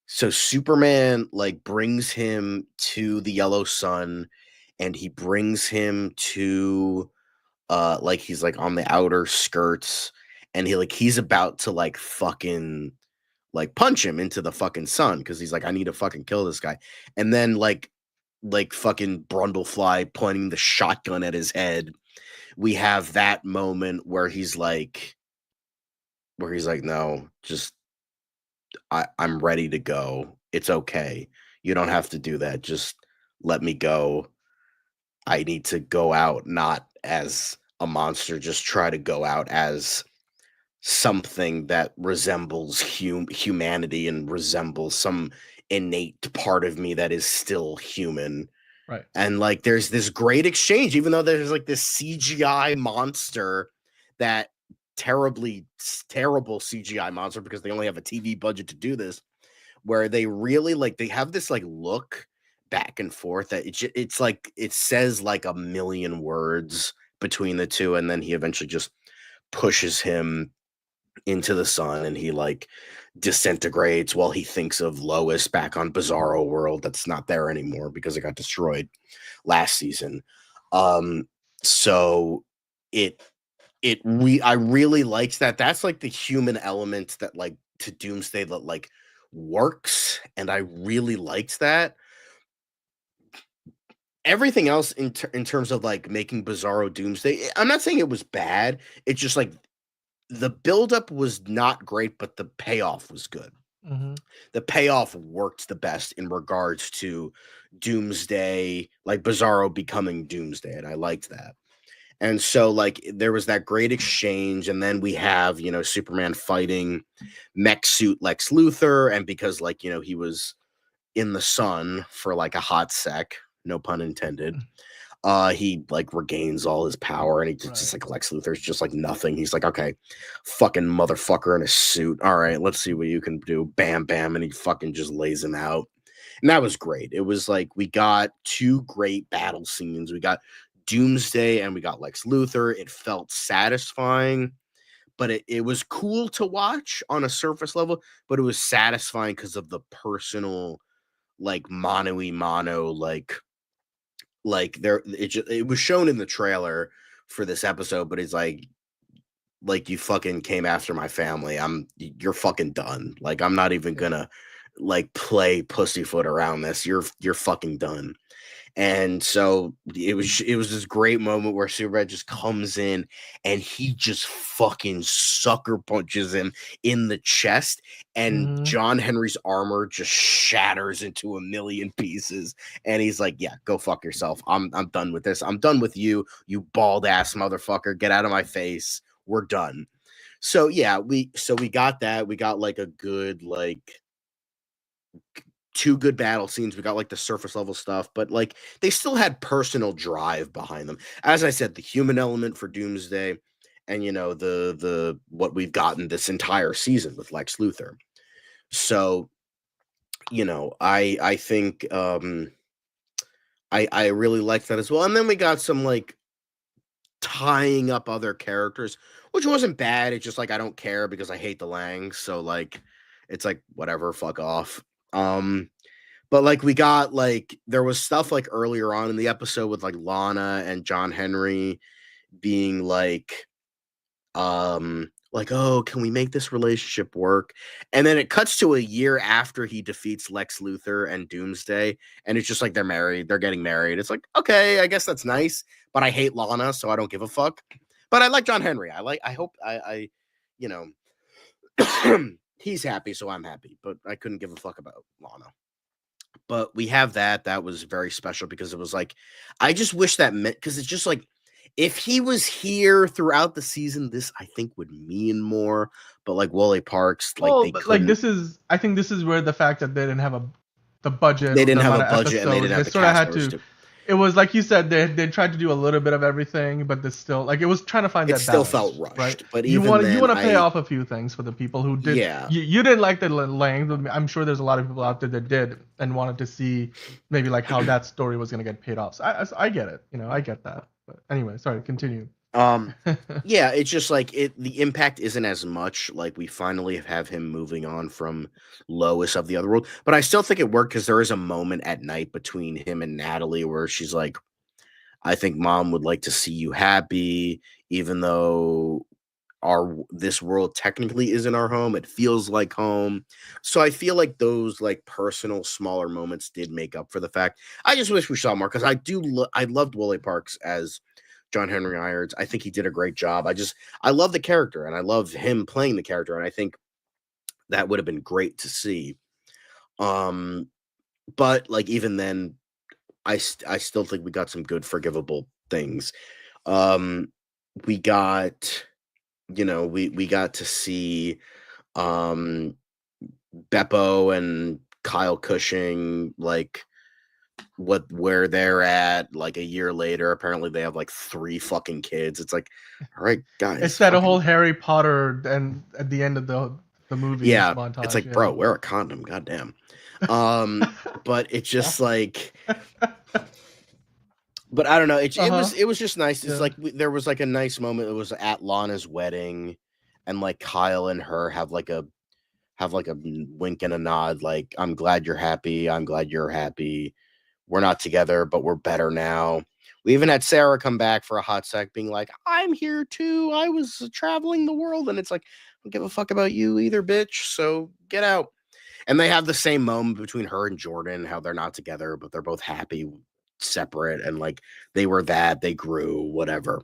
So Superman like brings him to the yellow sun, and he brings him to like he's like on the outer skirts, and he's about to like fucking like punch him into the fucking sun, because he's like, I need to fucking kill this guy. And then like fucking Brundlefly pointing the shotgun at his head. We have that moment where he's like, no, just I'm ready to go. It's okay. You don't have to do that. Just let me go. I need to go out not as a monster, just try to go out as something that resembles humanity and resembles some innate part of me that is still human. Right. And like there's this great exchange, even though there's like this CGI monster, that terrible CGI monster, because they only have a TV budget to do this, where they really like they have this like look back and forth that it's like it says like a million words between the two, and then he eventually just pushes him into the sun, and he like disintegrates while he thinks of Lois back on Bizarro World that's not there anymore because it got destroyed last season. So it I really liked that. That's like the human element that like to Doomsday that like works, and I really liked that. Everything else in terms of like making Bizarro Doomsday, I'm not saying it was bad. It's just like the buildup was not great, but the payoff was good. Mm-hmm. The payoff worked the best in regards to Doomsday, like Bizarro becoming Doomsday, and I liked that. And so, like, there was that great exchange, and then we have, you know, Superman fighting mech suit Lex Luthor, and because, like, you know, he was in the sun for like a hot sec, no pun intended, he like regains all his power, and he just like Lex Luthor's just like nothing. He's like, okay, fucking motherfucker in a suit. All right, let's see what you can do. Bam, bam, and he fucking just lays him out. And that was great. It was like we got two great battle scenes. We got Doomsday and we got Lex Luthor. It felt satisfying, but it was cool to watch on a surface level, but it was satisfying because of the personal, like, mano like there it was shown in the trailer for this episode, but it's like you fucking came after my family. You're fucking done. Like, I'm not even gonna like play pussyfoot around this. You're fucking done. And so it was this great moment where Superman just comes in and he just fucking sucker punches him in the chest, and John Henry's armor just shatters into a million pieces, and he's like, yeah, go fuck yourself. I'm done with this. I'm done with you, you bald ass motherfucker. Get out of my face. We're done. So yeah, we got that. We got like a good like two good battle scenes. We got like the surface level stuff, but like they still had personal drive behind them. As I said, the human element for Doomsday, and you know the what we've gotten this entire season with Lex Luthor. So, you know, I think I really liked that as well. And then we got some like tying up other characters, which wasn't bad. It's just like I don't care because I hate the Langs, so like it's like whatever, fuck off. But like we got like there was stuff like earlier on in the episode with like Lana and John Henry being like, oh, can we make this relationship work? And then it cuts to a year after he defeats Lex Luthor and Doomsday, and it's just like they're married, they're getting married. It's like, okay, I guess that's nice, but I hate Lana, so I don't give a fuck. But I like John Henry. I hope I you know, he's happy, so I'm happy, but I couldn't give a fuck about Lana. But we have that. That was very special because it was like, I just wish that meant, because it's just like, if he was here throughout the season, this I think would mean more. But like Wally Parks, like well, they but couldn't. like this is, I think this is where the fact that they didn't have the budget, They didn't the have amount a of budget, and they episodes, didn't have they the sort of cast had members to. it was like you said, they tried to do a little bit of everything, but they still like it was trying to find It that still balance, felt right? rushed, but You even want then, to pay off a few things for the people who did. yeah, You didn't like the length. I'm sure there's a lot of people out there that did and wanted to see maybe like how that story was gonna get paid off. So I get it, I get that. But anyway, sorry, continue. um, yeah, it's just like the impact isn't as much. Like we finally have him moving on from Lois of the other world, but I still think it worked because there is a moment at night between him and Natalie where she's like, I think mom would like to see you happy, even though this world technically isn't our home. It feels like home. So I feel like those like personal smaller moments did make up for the fact. I just wish we saw more because I loved Woolley Parks as John Henry Irons. I think he did a great job. I love the character and I love him playing the character, and I think that would have been great to see. Um, but like even then, I still think we got some good forgivable things. Um, we got we got to see um Beppo and Kyle Cushing like where they're at like a year later. Apparently they have like 3 fucking kids. It's like, all right, It's guys, that whole fucking Harry Potter and at the end of the movie yeah. It's montage. like, bro, wear a condom, goddamn. But it's Yeah. just like, but I don't know. Uh-huh. It was just nice. It's Yeah. like there was like a nice moment. It was at Lana's wedding, and like Kyle and her have like a wink and a nod. Like, I'm glad you're happy. I'm glad you're happy. We're not together, but we're better now. We even had Sarah come back for a hot sec, being like, "I'm here too. I was traveling the world," and it's like, I don't give a fuck about you either, bitch. So get out. And they have the same moment between her and Jordan, how they're not together, but they're both happy, separate, and like they were that, they grew, whatever.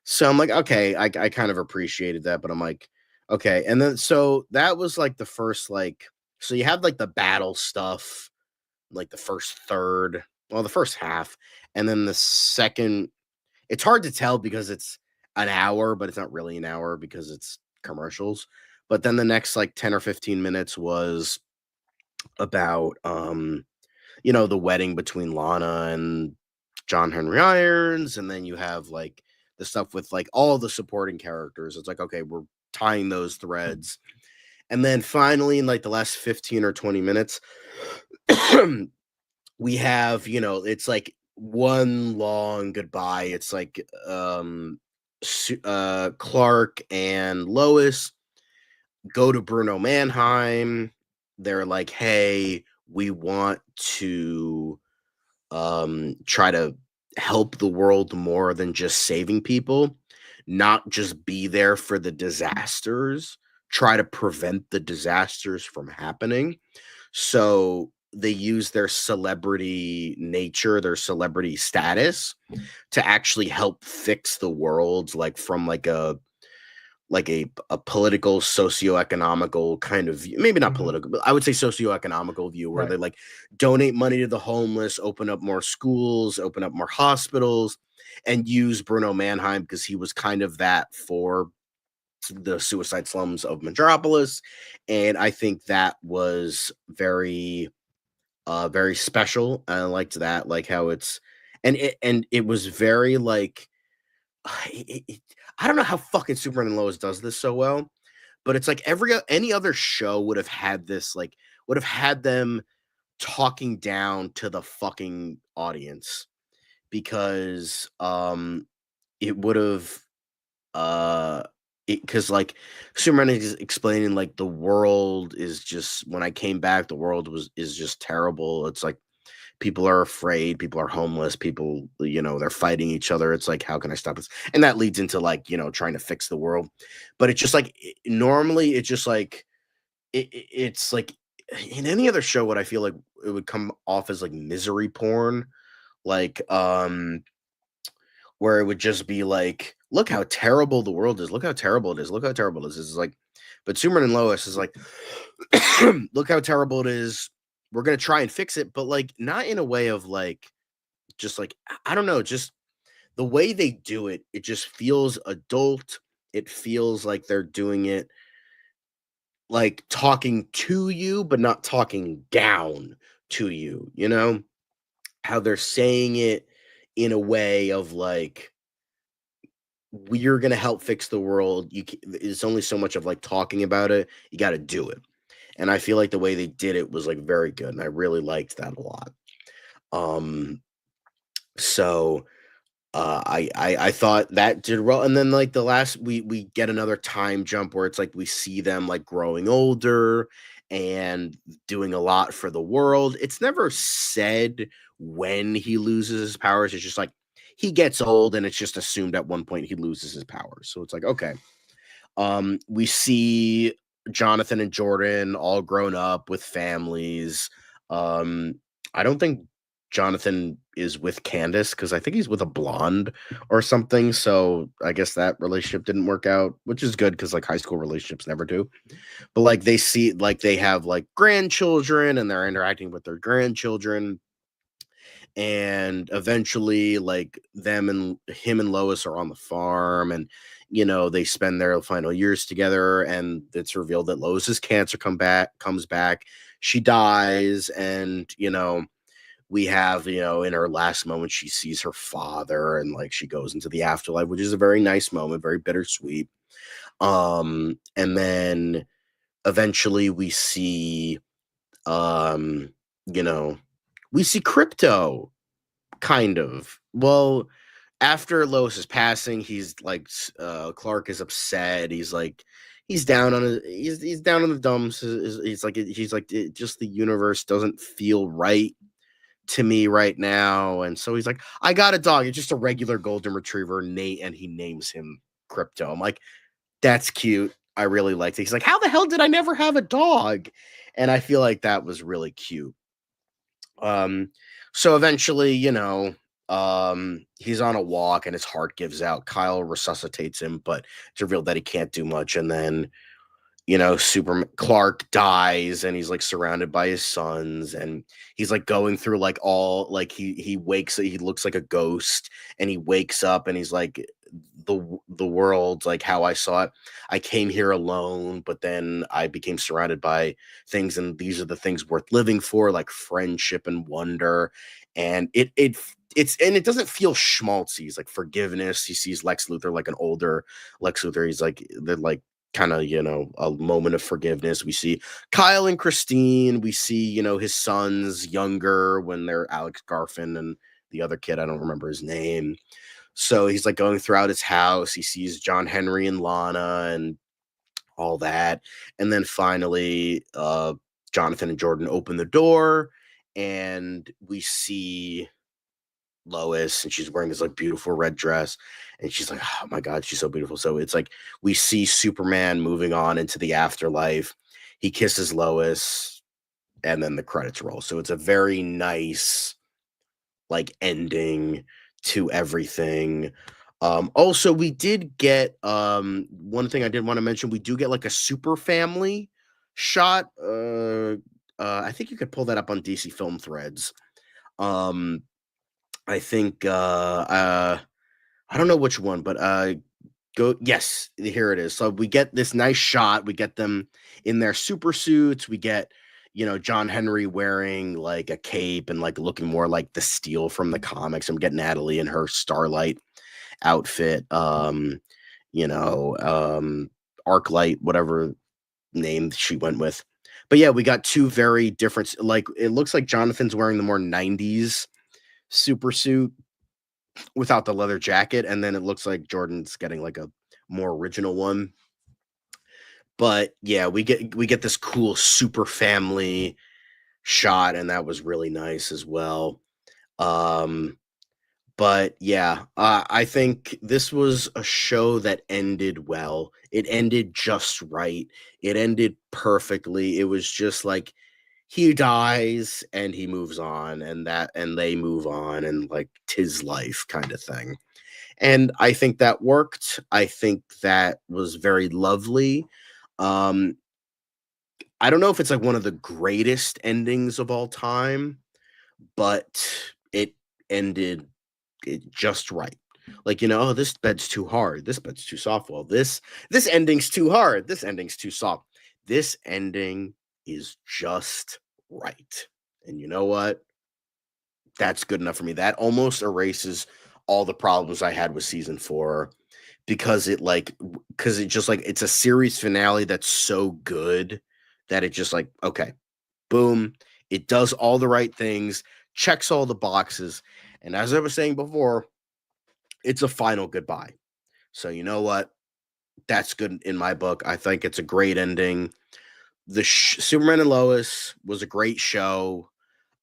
So I'm like, okay, I kind of appreciated that, but I'm like, okay. And then so that was like the first like so you had like the battle stuff, like the first third, well, the first half, and then the second, it's hard to tell because it's an hour, but it's not really an hour because it's commercials. But then the next like 10 or 15 minutes was about the wedding between Lana and John Henry Irons, and then you have like the stuff with like all the supporting characters. It's like, okay, we're tying those threads. And then finally, in like the last 15 or 20 minutes, we have, it's like one long goodbye. It's like Clark and Lois go to Bruno Mannheim. They're like, hey, we want to try to help the world more than just saving people, not just be there for the disasters, try to prevent the disasters from happening. So they use their celebrity nature, their celebrity status to actually help fix the world, like from like a political socioeconomical kind of view. Maybe not political, but I would say socioeconomical view where Right. they like donate money to the homeless, open up more schools, open up more hospitals, and use Bruno Mannheim because he was kind of that for the suicide slums of Metropolis. And I think that was very special. I liked that, like how it's and it was very like I don't know how fucking Superman and Lois does this so well, but it's like any other show would have had this, like, would have had them talking down to the fucking audience because, it would have, uh, because like Superman is explaining like the world is just when I came back, the world is just terrible. It's like people are afraid, people are homeless, people, they're fighting each other. It's like, how can I stop this? And that leads into like, trying to fix the world. But it's just like normally it's just like it's like in any other show, what I feel like it would come off as like misery porn, like where it would just be like, look how terrible the world is, look how terrible it is, look how terrible it is. It's like, but Superman and Lois is like, look how terrible it is. We're gonna try and fix it, but like not in a way of like just like I don't know, just the way they do it, it just feels adult. It feels like they're doing it like talking to you, but not talking down to you, how they're saying it. in a way of like, we're gonna help fix the world. It's only so much of like talking about it. You got to do it, and I feel like the way they did it was like very good, and I really liked that a lot. Um, so I thought that did well, and then like the last we get another time jump where it's like we see them like growing older and doing a lot for the world. It's never said when he loses his powers. It's just like he gets old, and it's just assumed at one point he loses his powers. So it's like okay. We see Jonathan and Jordan all grown up with families. Um, I don't think Jonathan is with Candace because I think he's with a blonde or something. So I guess that relationship didn't work out, which is good because like high school relationships never do. But like they see like they have like grandchildren and they're interacting with their grandchildren, and eventually like them and him and Lois are on the farm, and they spend their final years together, and it's revealed that Lois's cancer comes back, she dies, and we have in her last moment she sees her father, and like she goes into the afterlife, which is a very nice moment, very bittersweet. And then eventually we see you know we see Crypto. Kind of. Well, after Lois's passing, he's like Clark is upset. He's like he's down on he's down in the dumps. He's like just the universe doesn't feel right to me right now, and so he's like, I got a dog. It's just a regular golden retriever, Nate, and he names him Crypto. I'm like, that's cute. I really liked it. He's like, how the hell did I never have a dog? And I feel like that was really cute. Um, so eventually, he's on a walk and his heart gives out. Kyle resuscitates him, but it's revealed that he can't do much. And then, Superman Clark dies and he's like surrounded by his sons, and he's like going through like all like he wakes he looks like a ghost, and he wakes up and he's like the world like how I saw it. I came here alone, but then I became surrounded by things, and these are the things worth living for, like friendship and wonder. And it doesn't feel schmaltzy. He's like forgiveness. He sees Lex Luthor like an older Lex Luthor. He's like they're like kind of a moment of forgiveness. We see Kyle and Christine. We see his sons younger when they're Alex Garfin and the other kid, I don't remember his name. So he's like going throughout his house. He sees John Henry and Lana and all that. And then finally, Jonathan and Jordan open the door, and we see Lois, and she's wearing this like beautiful red dress, and she's like, oh my god, she's so beautiful. So it's like we see Superman moving on into the afterlife. He kisses Lois, and then the credits roll. So it's a very nice like ending to everything. Also, we did get one thing I did want to mention. We do get like a super family shot. I think you could pull that up on DC Film Threads. I think I don't know which one, but go yes, here it is. So we get this nice shot. We get them in their super suits. We get John Henry wearing like a cape and like looking more like the Steel from the comics. And we get Natalie in her Starlight outfit. Arclight, whatever name she went with. But yeah, we got two very different. Like it looks like Jonathan's wearing the more 90s super suit without the leather jacket, and then it looks like Jordan's getting like a more original one. But yeah, we get this cool super family shot, and that was really nice as well. But yeah, I think this was a show that ended well. It ended just right. It ended perfectly. It was just like he dies and he moves on, and they move on, and like 'tis life kind of thing. And I think that worked. I think that was very lovely. Um, I don't know if it's like one of the greatest endings of all time, but it ended it just right. Like, oh, this bed's too hard. This bed's too soft. Well, this ending's too hard. This ending's too soft. This ending is just right. And you know what? that's good enough for me. That almost erases all the problems I had with season 4 because it just like it's a series finale that's so good that it just like, okay, boom, it does all the right things, checks all the boxes, and as I was saying before, it's a final goodbye. So you know what? That's good in my book. I think it's a great ending. The Superman and Lois was a great show.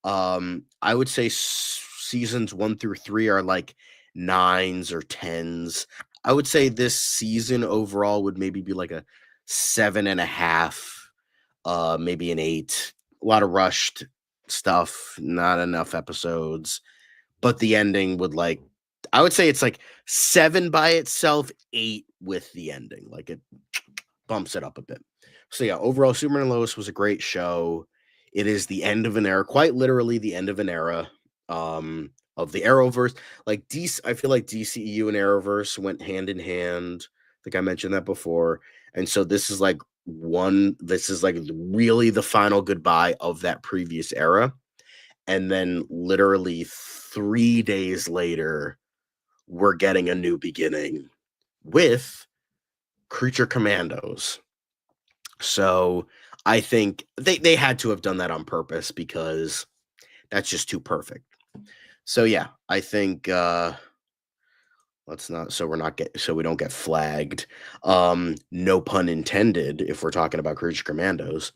I would say seasons 1 through 3 are like 9s or 10s. I would say this season overall would maybe be like a 7.5, maybe an 8. A lot of rushed stuff, not enough episodes. But the ending would like, I would say it's like 7 by itself, 8 with the ending. Like it bumps it up a bit. So yeah, overall, Superman and Lois was a great show. It is the end of an era, quite literally the end of an era of the Arrowverse. Like DC, I feel like DCEU and Arrowverse went hand in hand. I think I mentioned that before. And so this is like really the final goodbye of that previous era. And then literally 3 days later, we're getting a new beginning with Creature Commandos. So I think they had to have done that on purpose because that's just too perfect. So yeah, I think let's not so we don't get flagged. No pun intended if we're talking about Creature Commandos.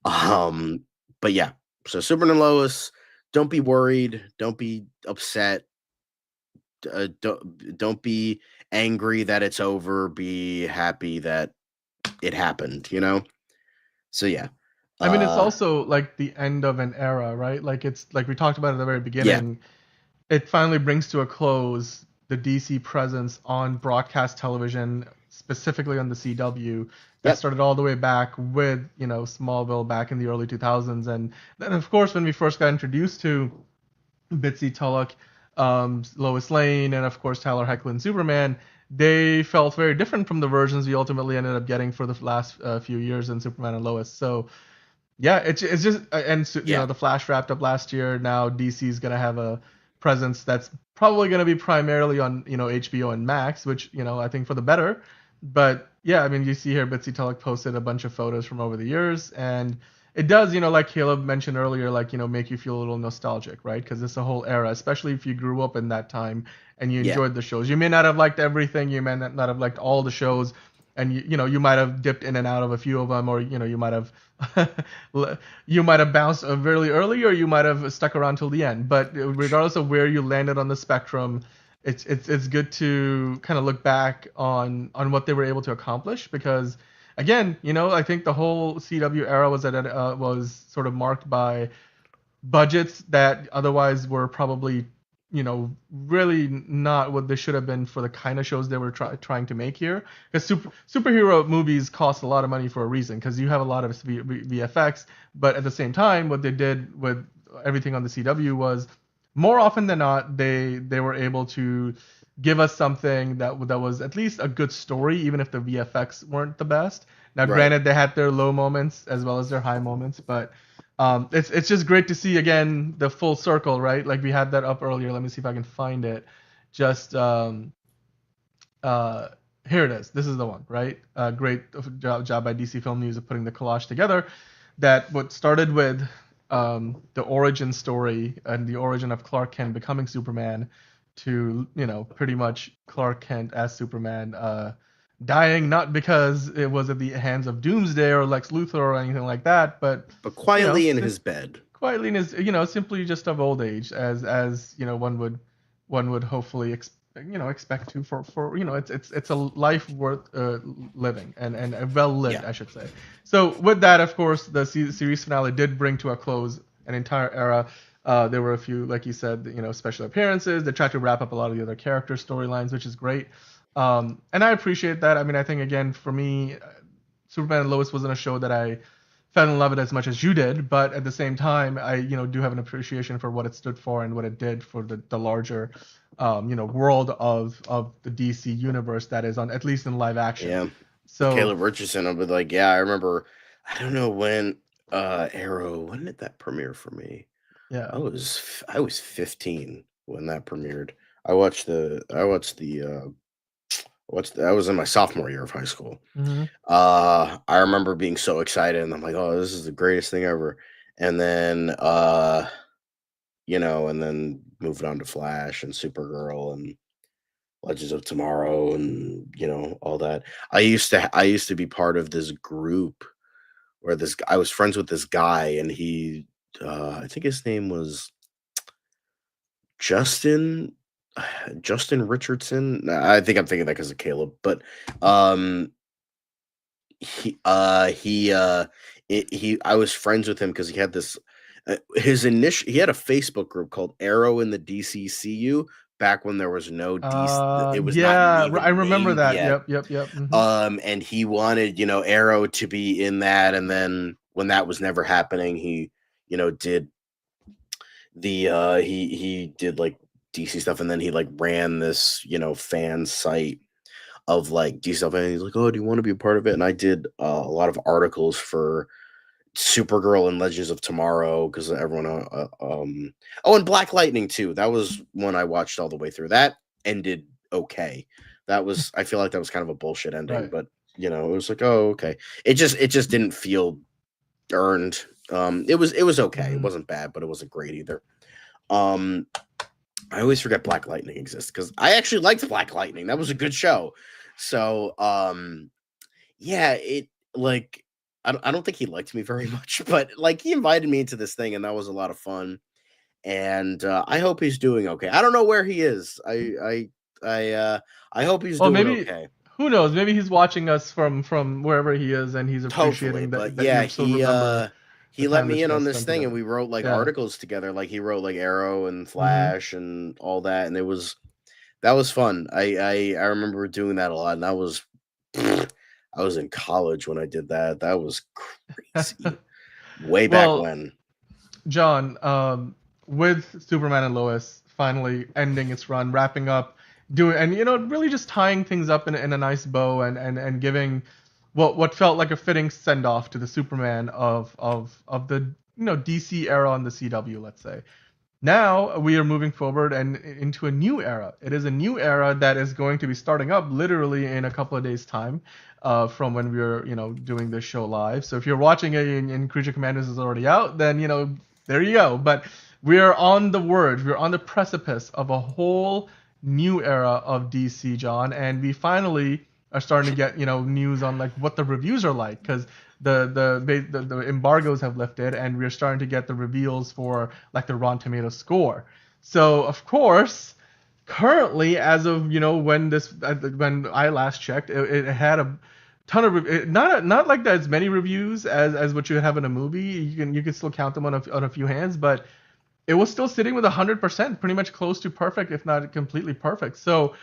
But yeah, so Superman and Lois, don't be worried, don't be upset. Don't be angry that it's over, be happy that it happened, you know? So yeah. I mean, it's also like the end of an era, right? Like it's like we talked about at the very beginning. Yeah. It finally brings to a close the DC presence on broadcast television, specifically on the CW, that started all the way back with, you know, Smallville back in the early 2000s. And then, of course, when we first got introduced to Bitsy Tulloch, Lois Lane, and of course Tyler Hoechlin Superman, they felt very different from the versions we ultimately ended up getting for the last few years in Superman and Lois. So yeah, it's just and you know, the Flash wrapped up last year. Now DC's gonna have a presence that's probably gonna be primarily on, you know, HBO and Max, which, you know, I think for the better. But yeah, I mean, you see here Bitsy Tulloch posted a bunch of photos from over the years, and it does, you know, like Caleb mentioned earlier, like, you know, make you feel a little nostalgic, right? Because it's a whole era, especially if you grew up in that time and you enjoyed the shows. You may not have liked everything, you may not have liked all the shows, and you know, you might have dipped in and out of a few of them, or you know, you might have bounced really early, or you might have stuck around till the end. But regardless of where you landed on the spectrum, it's good to kind of look back on what they were able to accomplish, because again, you know, I think the whole CW era was sort of marked by budgets that otherwise were probably, you know, really not what they should have been for the kind of shows they were trying to make here. Because superhero movies cost a lot of money for a reason, because you have a lot of VFX, but at the same time, what they did with everything on the CW was, more often than not, they were able to give us something that was at least a good story, even if the VFX weren't the best. Now, granted, they had their low moments as well as their high moments, but it's just great to see again the full circle, right? Like we had that up earlier. Let me see if I can find it. Just here it is. This is the one, right? Great job by DC Film News of putting the collage together. That what started with the origin story and the origin of Clark Kent becoming Superman, to, you know, pretty much Clark Kent as Superman dying, not because it was at the hands of Doomsday or Lex Luthor or anything like that, but quietly, you know, in his bed. Quietly in his, you know, simply just of old age, as you know, one would hopefully expect to for you know, it's a life worth living, and well lived, I should say. So with that, of course, the series finale did bring to a close an entire era. There were a few, like you said, you know, special appearances. They tried to wrap up a lot of the other character storylines, which is great. And I appreciate that. I mean, I think, again, for me, Superman and Lois wasn't a show that I fell in love with as much as you did, but at the same time, I, you know, do have an appreciation for what it stood for and what it did for the larger, you know, world of the DC universe that is on, at least in live action. Yeah. So Caleb Richardson will be like, yeah, I remember, I don't know when Arrow, when did that premiere for me? Yeah. I was 15 when that premiered. I was in my sophomore year of high school. Hmm. I remember being so excited, and I'm like, "Oh, this is the greatest thing ever." And then, and then moved on to Flash and Supergirl and Legends of Tomorrow and all that. I used to be part of this group where I was friends with this guy, and I think his name was Justin Justin Richardson. Nah, I think I'm thinking that because of Caleb, but um, he I was friends with him because he had this he had a Facebook group called Arrow in the DCCU back when there was no DC, it was not Yeah, I even remember named that. yet. Yep, yep, yep. Hmm. And he wanted, Arrow to be in that, and then when that was never happening, he, did he did like DC stuff, and then he like ran this, fan site of like DC stuff, and he's like, "Oh, do you want to be a part of it?" And I did a lot of articles for Supergirl and Legends of Tomorrow because everyone, oh, and Black Lightning too. That was one I watched all the way through. That ended okay. I feel like that was kind of a bullshit ending, Right. but it was like, oh, okay. It just didn't feel earned. It was okay. It Hmm. wasn't bad, but it wasn't great either. Um, I always forget Black Lightning exists because I actually liked Black Lightning. That was a good show. So, yeah, it like I don't think he liked me very much, but like he invited me into this thing, and that was a lot of fun. And I hope he's doing okay. I don't know where he is. I hope he's Well, doing maybe, okay. who knows? Maybe he's watching us from wherever he is, and he's Hopefully, appreciating but that yeah, you still remember the he let time me that you in on guys this spent thing, and together. we wrote like Yeah. articles together. Like he wrote like Arrow and Hmm. Flash and all that, and that was fun. I remember doing that a lot, and I was in college when I did that. That was crazy. Way back Well, when. John, with Superman and Lois finally ending its run, wrapping up, doing, and really just tying things up in a nice bow, and giving what felt like a fitting send off to the Superman of the DC era on the CW, let's say. Now we are moving forward and into a new era. It is a new era that is going to be starting up literally in a couple of days' time, from when we are, doing this show live. So if you're watching it and Creature Commandos is already out, then there you go. But we are on the verge. We're on the precipice of a whole new era of DC, John, and we finally are starting to get news on like what the reviews are like because the embargoes have lifted and we're starting to get the reveals for like the Rotten Tomatoes score. So of course, currently as of when I last checked, it had a ton of not like that as many reviews as what you would have in a movie. You can still count them on a few hands, but it was still sitting with 100%, pretty much close to perfect, if not completely perfect. So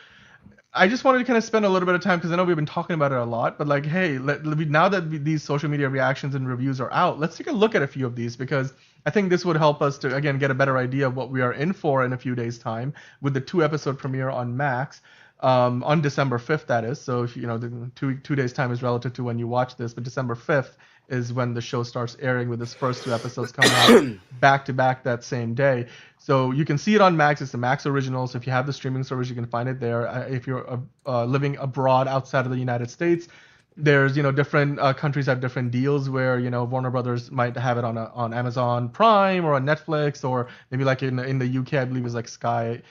I just wanted to kind of spend a little bit of time because I know we've been talking about it a lot, but like, hey, now that these social media reactions and reviews are out, let's take a look at a few of these because I think this would help us to again get a better idea of what we are in for in a few days' time with the 2 episode premiere on Max, on December 5th. That is, so if the two days time is relative to when you watch this, but December 5th is when the show starts airing with its first 2 episodes coming out back to back that same day. So you can see it on Max. It's the Max original. So if you have the streaming service, you can find it there. If you're living abroad outside of the United States, there's different countries have different deals where Warner Brothers might have it on Amazon Prime or on Netflix, or maybe like in the UK, I believe is like Sky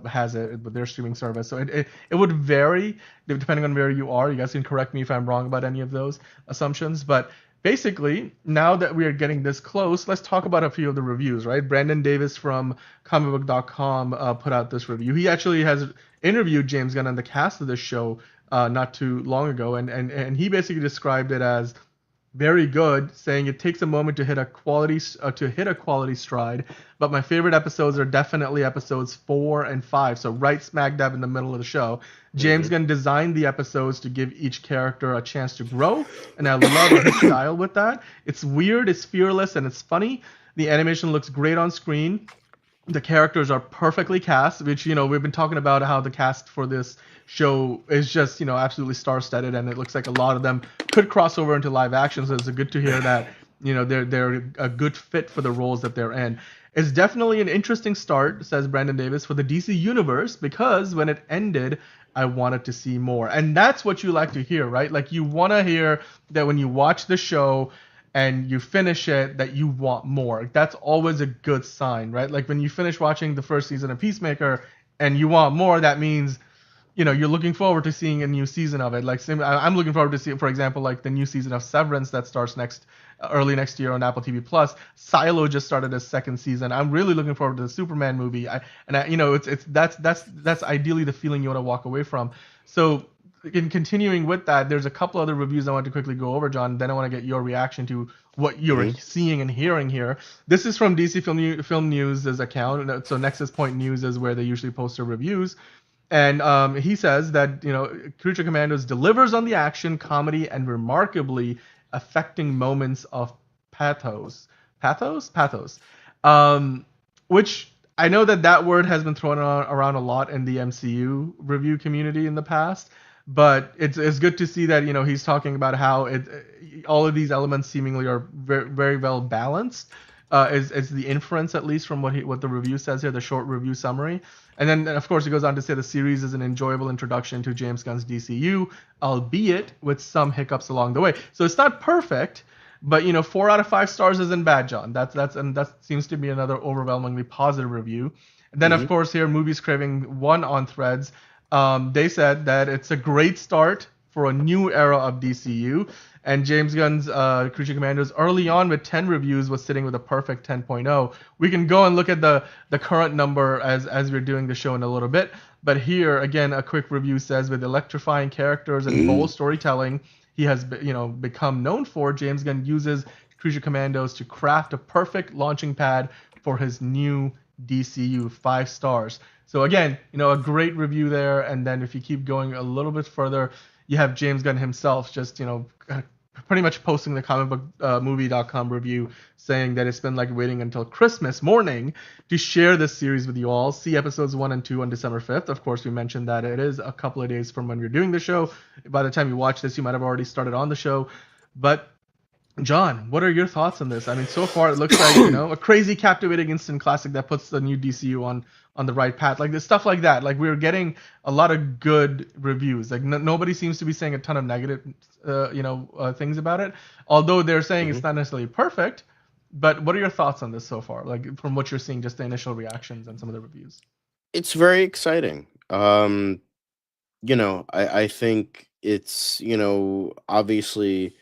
has it with their streaming service. So it would vary depending on where you are. You guys can correct me if I'm wrong about any of those assumptions, but basically, now that we are getting this close, let's talk about a few of the reviews, right? Brandon Davis from comicbook.com put out this review. He actually has interviewed James Gunn on the cast of this show not too long ago, and he basically described it as very good, saying it takes a moment to hit a quality stride, but my favorite episodes are definitely episodes 4 and 5. So right smack dab in the middle of the show. James Mhm. Gunn designed the episodes to give each character a chance to grow, and I love his style with that. It's weird, it's fearless, and it's funny. The animation looks great on screen. The characters are perfectly cast, which we've been talking about how the cast for this show is just absolutely star-studded, and it looks like a lot of them could cross over into live action. So it's good to hear that they're a good fit for the roles that they're in. It's definitely an interesting start, says Brandon Davis, for the DC universe, because when it ended, I wanted to see more. And that's what you like to hear, right? Like, you want to hear that when you watch the show and you finish it, that you want more. That's always a good sign, right? Like, when you finish watching the first season of Peacemaker and you want more, that means you're looking forward to seeing a new season of it. Like, I'm looking forward to see, for example, like the new season of Severance that starts early next year on Apple TV Plus. Silo just started a second season. I'm really looking forward to the Superman movie. That's ideally the feeling you want to walk away from. So, in continuing with that, there's a couple other reviews I want to quickly go over, John. Then I want to get your reaction to what you're seeing and hearing here. This is from DC Film News' account. So Nexus Point News is where they usually post their reviews. And he says that Creature Commandos delivers on the action, comedy, and remarkably affecting moments of pathos, which I know that word has been thrown around a lot in the MCU review community in the past. But it's good to see that he's talking about how all of these elements seemingly are very, very well balanced. Is the inference, at least from what the review says here, the short review summary. And then, of course, he goes on to say the series is an enjoyable introduction to James Gunn's DCU, albeit with some hiccups along the way. So it's not perfect, but 4 out of 5 stars isn't bad, John. That seems to be another overwhelmingly positive review. And then, of course, here Movies Craving 1 on Threads, they said that it's a great start for a new era of DCU. And James Gunn's Creature Commandos early on with 10 reviews was sitting with a perfect 10.0. We can go and look at the current number as we're doing the show in a little bit. But here, again, a quick review says, with electrifying characters and bold storytelling he has become known for, James Gunn uses Creature Commandos to craft a perfect launching pad for his new DCU. 5 stars. So again, a great review there. And then if you keep going a little bit further, you have James Gunn himself just, pretty much posting the comicbookmovie.com review saying that it's been like waiting until Christmas morning to share this series with you all. See episodes 1 and 2 on December 5th. Of course, we mentioned that it is a couple of days from when we're doing the show. By the time you watch this, you might have already started on the show. But John, what are your thoughts on this? I mean, so far it looks like, a crazy, captivating instant classic that puts the new DCU on the right path. Like, there's stuff like that. Like, we're getting a lot of good reviews. Like, nobody seems to be saying a ton of negative, things about it. Although they're saying it's not necessarily perfect. But what are your thoughts on this so far? Like, from what you're seeing, just the initial reactions and some of the reviews. It's very exciting. I think it's, obviously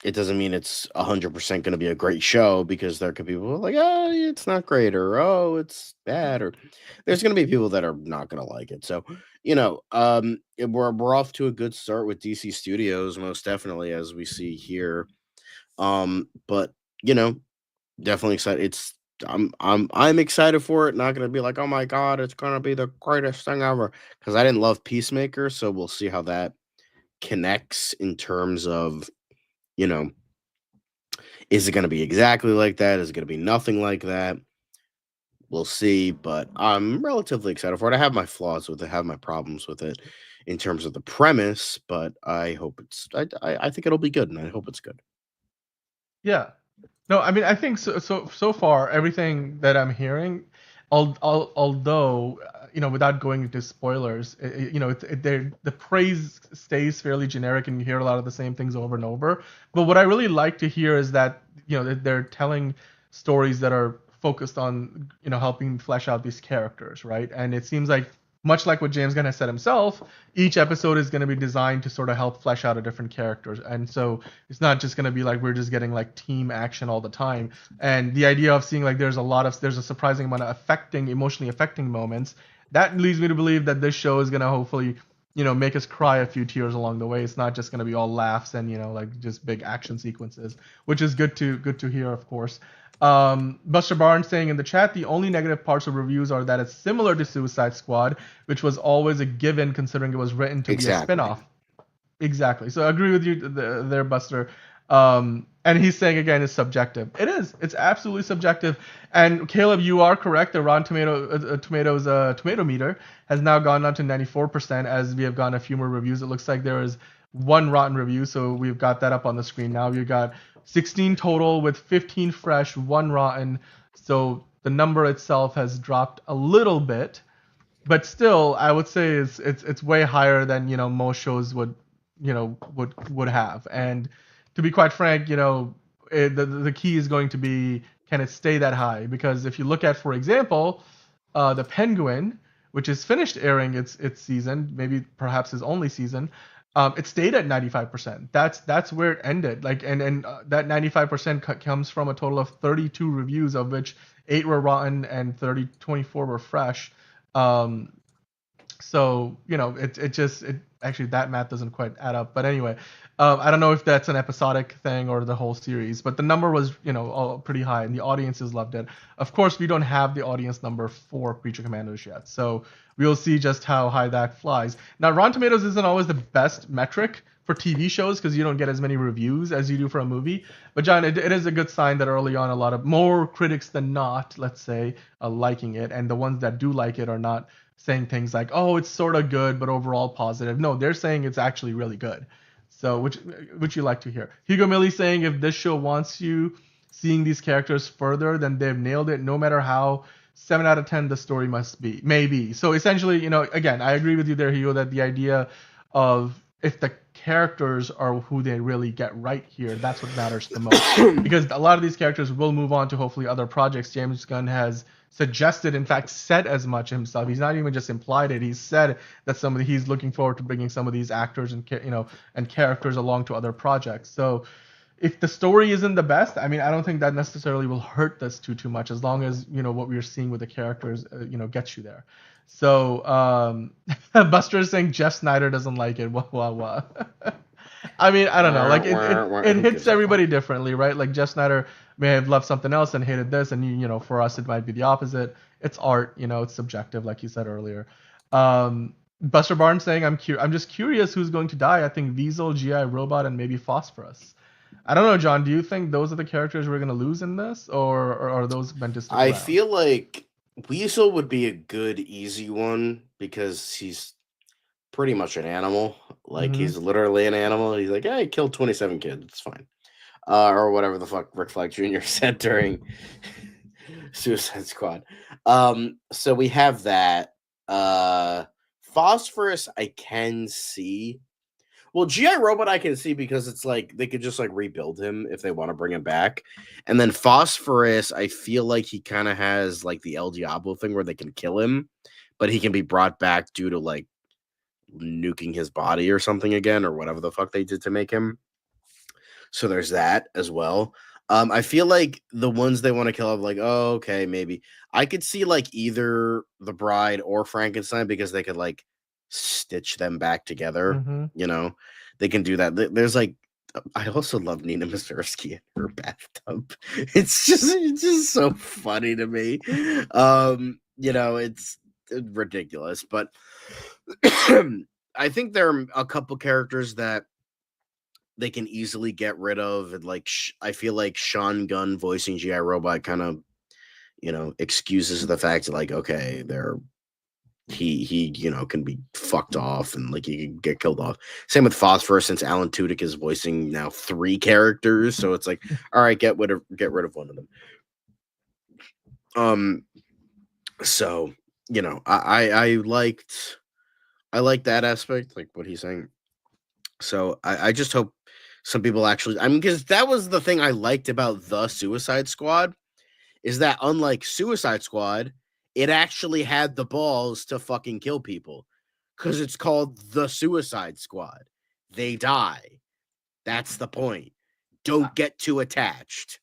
it doesn't mean it's 100% going to be a great show, because there could be people like, oh, it's not great, or oh, it's bad, or there's going to be people that are not going to like it. So, we're off to a good start with DC Studios, most definitely, as we see here. But definitely excited. I'm excited for it. Not going to be like, oh my god, it's going to be the greatest thing ever, because I didn't love Peacemaker. So we'll see how that connects in terms of, is it going to be exactly like that? Is it going to be nothing like that? We'll see, but I'm relatively excited for it. I have my flaws with it, have my problems with it in terms of the premise, but I hope I think it'll be good, and I hope it's good. Yeah. No, I mean, I think so far, everything that I'm hearing, although, without going into spoilers, the praise stays fairly generic, and you hear a lot of the same things over and over. But what I really like to hear is that, that they're telling stories that are focused on, helping flesh out these characters, right? And it seems like, much like what James Gunn has said himself, each episode is going to be designed to sort of help flesh out a different characters. And so it's not just going to be like we're just getting like team action all the time. And the idea of seeing like there's a surprising amount of emotionally affecting moments, that leads me to believe that this show is going to hopefully, make us cry a few tears along the way. It's not just going to be all laughs and, like just big action sequences, which is good to hear, of course. Buster Barnes saying in the chat, the only negative parts of reviews are that it's similar to Suicide Squad, which was always a given considering it was written to be a spinoff. Exactly. So I agree with you there, Buster. And he's saying, again, it's subjective. It is. It's absolutely subjective. And Caleb, you are correct. The Rotten Tomatoes tomato meter has now gone up to 94% as we have gotten a few more reviews. It looks like there is one rotten review, so we've got that up on the screen now. We've got 16 total with 15 fresh, 1 rotten. So the number itself has dropped a little bit, but still, I would say it's way higher than most shows would have. And to be quite frank, the key is going to be, can it stay that high? Because if you look at, for example, the Penguin, which is finished airing its season, maybe perhaps his only season, it stayed at 95%. That's where it ended. Like, and that 95% comes from a total of 32 reviews, of which 8 were rotten and 24 were fresh. So it actually, that math doesn't quite add up. But anyway, I don't know if that's an episodic thing or the whole series, but the number was all pretty high, and the audiences loved it. Of course, we don't have the audience number for Creature Commandos yet, so we'll see just how high that flies. Now, Rotten Tomatoes isn't always the best metric for TV shows because you don't get as many reviews as you do for a movie. But John, it is a good sign that early on, a lot of more critics than not, let's say, are liking it, and the ones that do like it are not saying things like, "Oh, it's sort of good, but overall positive." No, they're saying it's actually really good. So, which you like to hear. Hugo Millie saying, if this show wants you seeing these characters further, then they've nailed it. No matter how 7 out of 10 the story must be, maybe. So essentially, again, I agree with you there, Hugo, that the idea of if the characters are who they really get right here, that's what matters the most. Because a lot of these characters will move on to hopefully other projects. James Gunn has suggested, in fact, said as much himself. He's not even just implied it. He's said that he's looking forward to bringing some of these actors and and characters along to other projects. So if the story isn't the best, I mean, I don't think that necessarily will hurt this too much, as long as what we're seeing with the characters gets you there. So Buster is saying Jeff Snyder doesn't like it. Wah. I mean, I don't know. Like it hits everybody differently, right? Like Jeff Snyder may have loved something else and hated this, and for us it might be the opposite. It's art, it's subjective, like you said earlier. Buster Barnes saying, I'm just curious who's going to die. I think Weasel, GI Robot, and maybe Phosphorus. I don't know, John. Do you think those are the characters we're going to lose in this, or are those meant to stick around? I feel like Weasel would be a good, easy one because he's pretty much an animal. Like, he's literally an animal. He's like, hey, I killed 27 kids. It's fine. Or whatever the fuck Rick Flag Jr. said during Suicide Squad. So we have that. Phosphorus, I can see. Well, GI Robot I can see because it's like they could just like rebuild him if they want to bring him back. And then Phosphorus, I feel like he kind of has like the El Diablo thing where they can kill him, but he can be brought back due to like nuking his body or something again, or whatever the fuck they did to make him. So there's that as well. I feel like the ones they want to kill, I'm like, oh, okay, maybe. I could see like either the Bride or Frankenstein because they could like stitch them back together. They can do that. There's like, I also love Nina Mazursky in her bathtub. It's just so funny to me. It's ridiculous, but I think there are a couple characters that they can easily get rid of, and like I feel like Sean Gunn voicing GI Robot kind of excuses the fact that like, okay, he can be fucked off and like he can get killed off. Same with Phosphorus, since Alan Tudyk is voicing now 3 characters, so it's like, all right, get rid of one of them. So I liked that aspect, like what he's saying. So I just hope some people actually, I mean, because that was the thing I liked about the Suicide Squad, is that unlike Suicide Squad, it actually had the balls to fucking kill people, because it's called the Suicide Squad. They die. That's the point. Don't get too attached.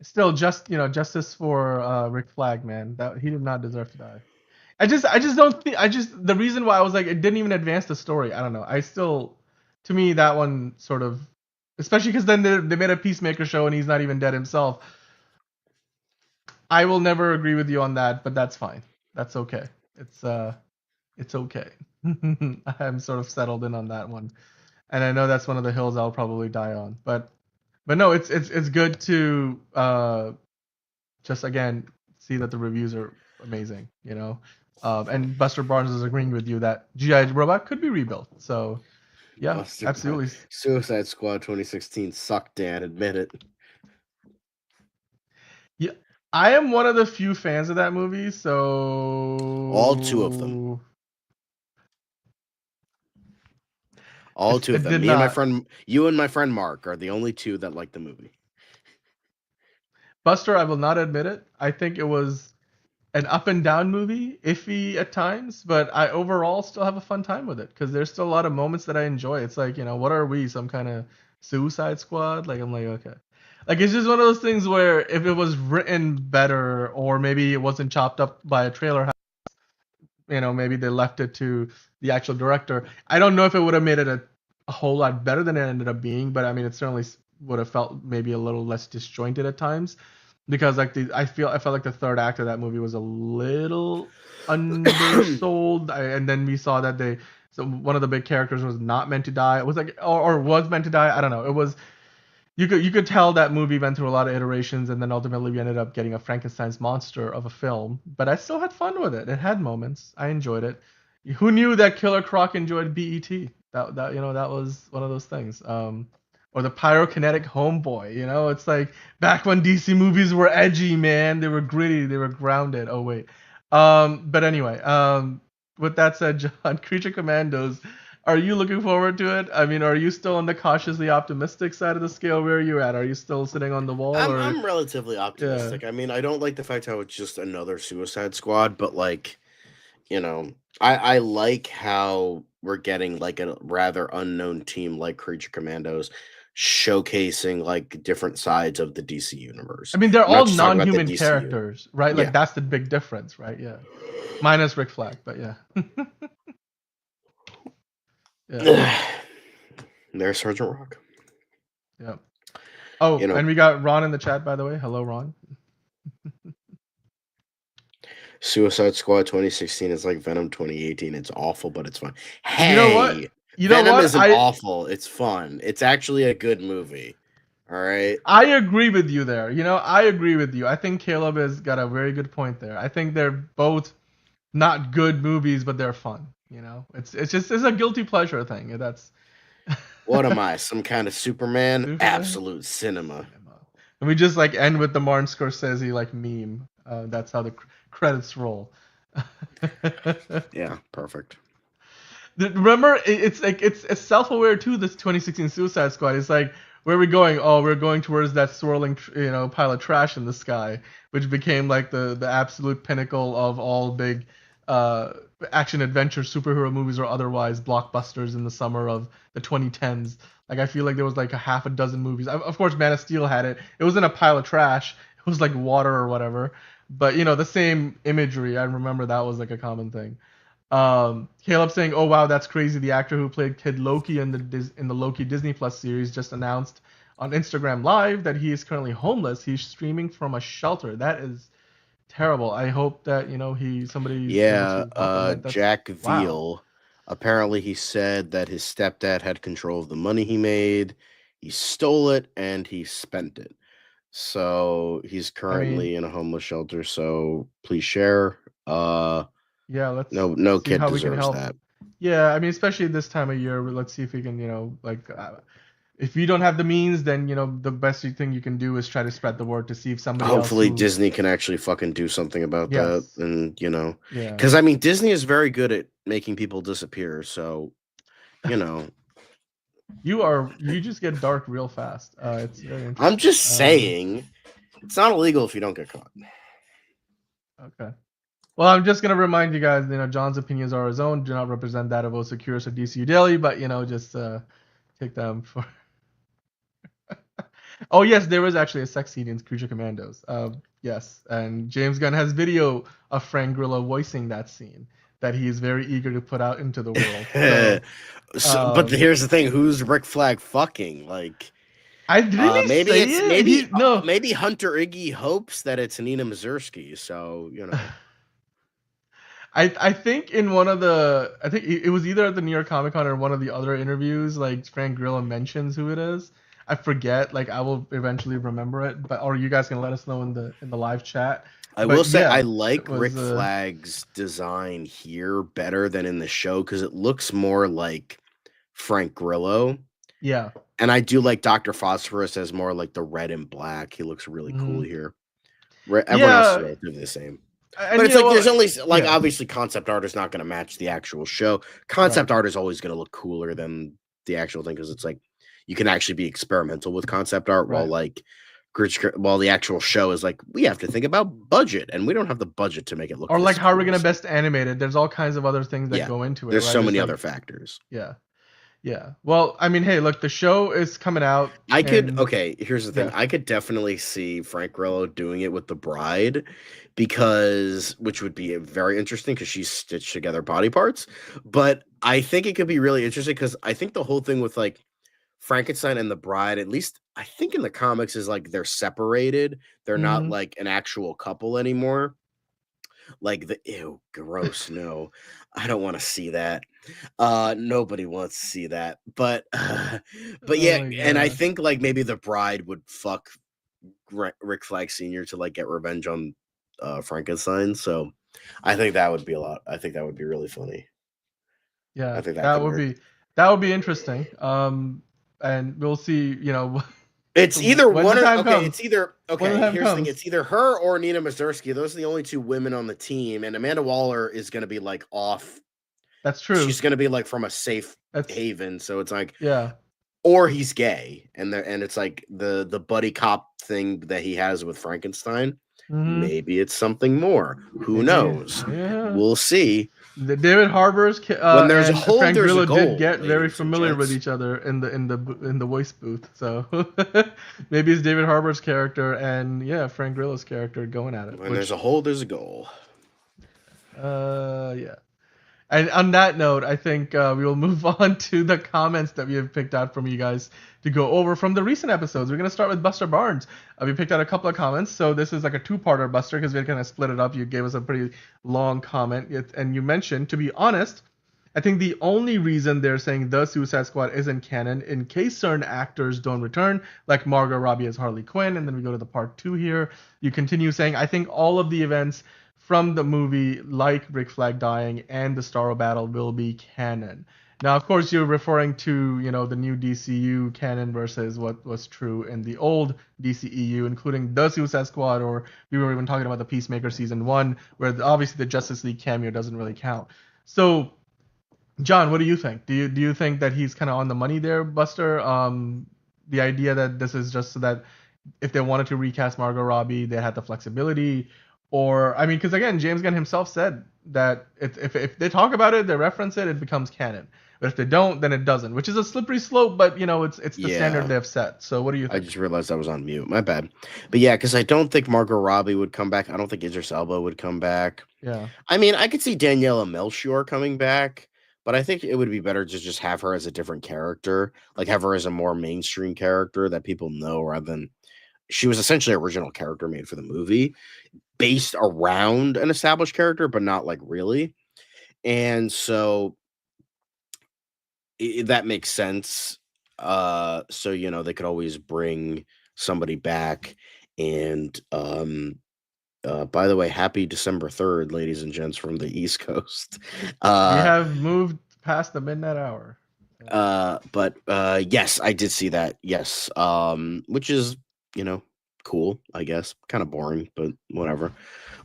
Still, justice for Rick Flag, man. That he did not deserve to die. I just don't think. The reason why I was like, it didn't even advance the story. I don't know. To me, that one sort of, especially because then they made a Peacemaker show and he's not even dead himself. I will never agree with you on that, but that's fine. That's okay. It's okay. I'm sort of settled in on that one, and I know that's one of the hills I'll probably die on. But no, it's good to just again see that the reviews are amazing, and Buster Barnes is agreeing with you that GI Robot could be rebuilt. So Yeah, Buster absolutely. Suicide Squad 2016 sucked, Dan. Admit it. Yeah, I am one of the few fans of that movie, so All two of them. All two of it them. did Me and my not. friend, you and my friend Mark are the only two that like the movie. Buster, I will not admit it. I think it was an up and down movie, iffy at times, but I overall still have a fun time with it because there's still a lot of moments that I enjoy. It's like, what are we? Some kind of Suicide Squad? Like, I'm like, okay. Like, it's just one of those things where if it was written better or maybe it wasn't chopped up by a trailer, maybe they left it to the actual director. I don't know if it would have made it a whole lot better than it ended up being, but I mean, it certainly would have felt maybe a little less disjointed at times because like I felt like the third act of that movie was a little undersold, and then we saw that so one of the big characters was not meant to die. It was like or was meant to die. I don't know. It was you could tell that movie went through a lot of iterations, and then ultimately we ended up getting a Frankenstein's monster of a film. But I still had fun with it. It had moments. I enjoyed it. Who knew that Killer Croc enjoyed BET? That was one of those things. Or the pyrokinetic homeboy. It's like back when DC movies were edgy, man. They were gritty. They were grounded. Oh wait. But anyway. With that said, John, Creature Commandos. Are you looking forward to it? I mean, are you still on the cautiously optimistic side of the scale? Where are you at? Are you still sitting on the wall? I'm relatively optimistic. Yeah. I mean, I don't like the fact how it's just another Suicide Squad, but like, I like how we're getting like a rather unknown team like Creature Commandos showcasing like different sides of the DC universe. I mean, they're I'm not all just talking about the non-human DCU. characters, right? Like Yeah. that's the big difference, right? Yeah. Minus Rick Flag, but yeah. Yeah. There's Sergeant Rock. Yeah. Oh, and we got Ron in the chat, by the way. Hello, Ron. Suicide Squad 2016 is like Venom 2018. It's awful, but it's fun. Hey, you know what? Venom isn't awful. It's fun. It's actually a good movie. All right. I agree with you there. I agree with you. I think Caleb has got a very good point there. I think they're both not good movies, but they're fun. It's a guilty pleasure thing. That's what am I? Some kind of Superman? Absolute cinema. And we just like end with the Martin Scorsese like meme. That's how the credits roll. Yeah, perfect. Remember, it's like it's self-aware too. This 2016 Suicide Squad. It's like, where are we going? Oh, we're going towards that swirling, pile of trash in the sky, which became like the absolute pinnacle of all big action adventure superhero movies or otherwise blockbusters in the summer of the 2010s. Like, I feel like there was like a half a dozen movies. Of course, Man of Steel had it. It wasn't a pile of trash. It was like water or whatever. But the same imagery. I remember that was like a common thing. Caleb saying, "Oh wow, that's crazy. The actor who played Kid Loki in the Loki Disney Plus series just announced on Instagram Live that he is currently homeless. He's streaming from a shelter. That is terrible. I hope that somebody's able to help him. Jack Veal. Wow. Apparently, he said that his stepdad had control of the money he made. He stole it and he spent it. So he's currently in a homeless shelter. So please share. Yeah, let's no see kid how we can deserves help. that. Yeah, I mean, especially this time of year, let's see if we can, if you don't have the means, then the best thing you can do is try to spread the word to see if somebody hopefully Disney can actually fucking do something about that. And yeah, because I mean, Disney is very good at making people disappear. So you just get dark real fast. It's very interesting. I'm just saying, it's not illegal if you don't get caught. Okay. Well, I'm just gonna remind you guys, John's opinions are his own, do not represent that of Osecurus or DCU Daily, but just take them for. Oh yes, there was actually a sex scene in Creature Commandos. Yes, and James Gunn has video of Frank Grillo voicing that scene that he is very eager to put out into the world. But here's the thing: who's Rick Flag fucking? Like, I really maybe say it's it? No. Maybe Hunter Iggy hopes that it's Nina Mazursky. So I think in one of the it was either at the New York Comic Con or one of the other interviews, like Frank Grillo mentions who it is. I forget. Like, I will eventually remember it, or you guys can let us know in the live chat. I will say I like Rick Flag's design here better than in the show because it looks more like Frank Grillo. Yeah. And I do like Dr. Phosphorus as more like the red and black. He looks really cool Hmm. here. Everyone else is Yeah, relatively the same. But and it's like there's what? only like Yeah, obviously concept art is not going to match the actual show. right, Concept art is always going to look cooler than the actual thing because it's like you can actually be experimental with concept art while right. like while the actual show is like we have to think about budget and we don't have the budget to make it look Or like, this how are we cool. gonna So best animate it? There's all kinds of other things that yeah, go into it, there's right? so It's many like, other factors. yeah, yeah. Well, I mean, hey, look, the show is coming out, I could and okay, here's the thing. yeah, I could definitely see Frank Grillo doing it with the bride because which would be very interesting because she's stitched together body parts. But I think it could be really interesting because I think the whole thing with like Frankenstein and the bride, at least I think in the comics, is like they're separated. They're not hmm, like an actual couple anymore. Like the ew, gross. No, I don't want to see that. Nobody wants to see that. But oh yeah, my and I god, think like maybe the bride would fuck Rick Flag Sr. to like get revenge on Frankenstein. So I think that would be a lot. I think that would be really funny. I yeah, think that could work. that would be interesting. And we'll see, It's either when the one or time okay. comes. It's either When the okay. time Here's the thing. comes, It's either her or Nina Mazursky. Those are the only two women on the team, and Amanda Waller is going to be like off. that's true. She's going to be like from a safe That's haven. So it's like, yeah. or he's gay, and it's like the buddy cop thing that he has with Frankenstein. Hmm. Maybe it's something more. Who Maybe, knows? yeah. We'll see. The David Harbour's When there's a and hole, Frank there's a Grillo did goal, get very ladies and familiar with gents. each other in the voice booth. So maybe it's David Harbour's character and yeah, Frank Grillo's character going at it. When there's Which a hole, there's a goal. yeah. And on that note, I think we will move on to the comments that we have picked out from you guys to go over from the recent episodes. We're going to start with Buster Barnes. We picked out a couple of comments. So this is like a two-parter, Buster, because we kind of split it up. You gave us a pretty long comment. And you mentioned, to be honest, I think the only reason they're saying the Suicide Squad isn't canon in case certain actors don't return, like Margot Robbie as Harley Quinn. And then we go to the part 2 here. You continue saying, I think all of the events from the movie, like Rick Flag dying and the Starro battle, will be canon. Now, of course, you're referring to the new DCU canon versus what was true in the old DCEU, including the Suicide Squad, or we were even talking about the Peacemaker season 1, where obviously the Justice League cameo doesn't really count. So, John, what do you think? Do you think that he's kind of on the money there, Buster? The idea that this is just so that if they wanted to recast Margot Robbie, they had the flexibility, or I mean, because again, James Gunn himself said that if they talk about it, they reference it, it becomes canon. But if they don't, then it doesn't, which is a slippery slope. But it's the standard Yeah. they've set. So what do you I think? just realized I was on mute. My bad. But yeah, because I don't think Margot Robbie would come back. I don't think Idris Elba would come back. Yeah. I mean, I could see Daniela Melchior coming back, but I think it would be better to just have her as a different character, like have her as a more mainstream character that people know rather than she was essentially an original character made for the movie based around an established character, but not like really. And so that makes sense. So they could always bring somebody back. And by the way, happy December 3rd, ladies and gents from the East Coast. We have moved past the midnight hour. But yes, I did see that. Yes. Which is, cool, I guess. Kind of boring, but whatever.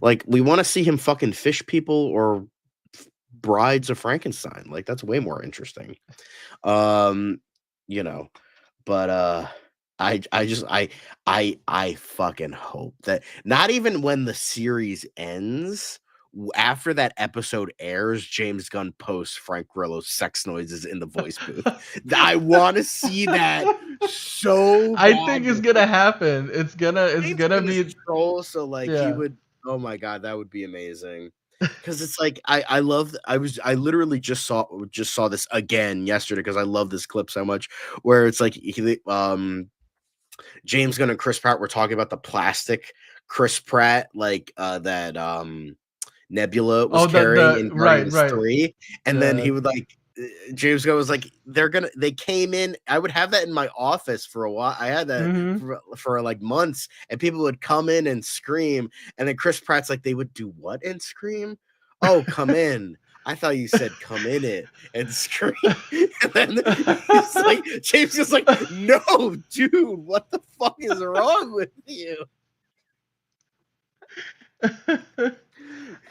Like we want to see him fucking fish people or brides of Frankenstein. Like that's way more interesting. Um, you know, but I fucking hope that not even when the series ends, after that episode airs, James Gunn posts Frank Grillo's sex noises in the voice booth. I want to see that so I think it's badly. gonna happen. It's James gonna Gunn is be a troll, so like he yeah. would. Oh my god, that would be amazing. Because it's like I love I literally just saw this again yesterday because I love this clip so much where it's like James Gunn and Chris Pratt were talking about the plastic Chris Pratt that Nebula was Oh, carrying the in right, Guardians right. 3, and then The he would James Gunn was like, they came in. I would have that in my office for a while. I had that mm-hmm. for like months, and people would come in and scream. And then Chris Pratt's like, they would do what and scream? Oh, come in. I thought you said come in it and scream. And then he's like, James is like, no, dude, what the fuck is wrong with you?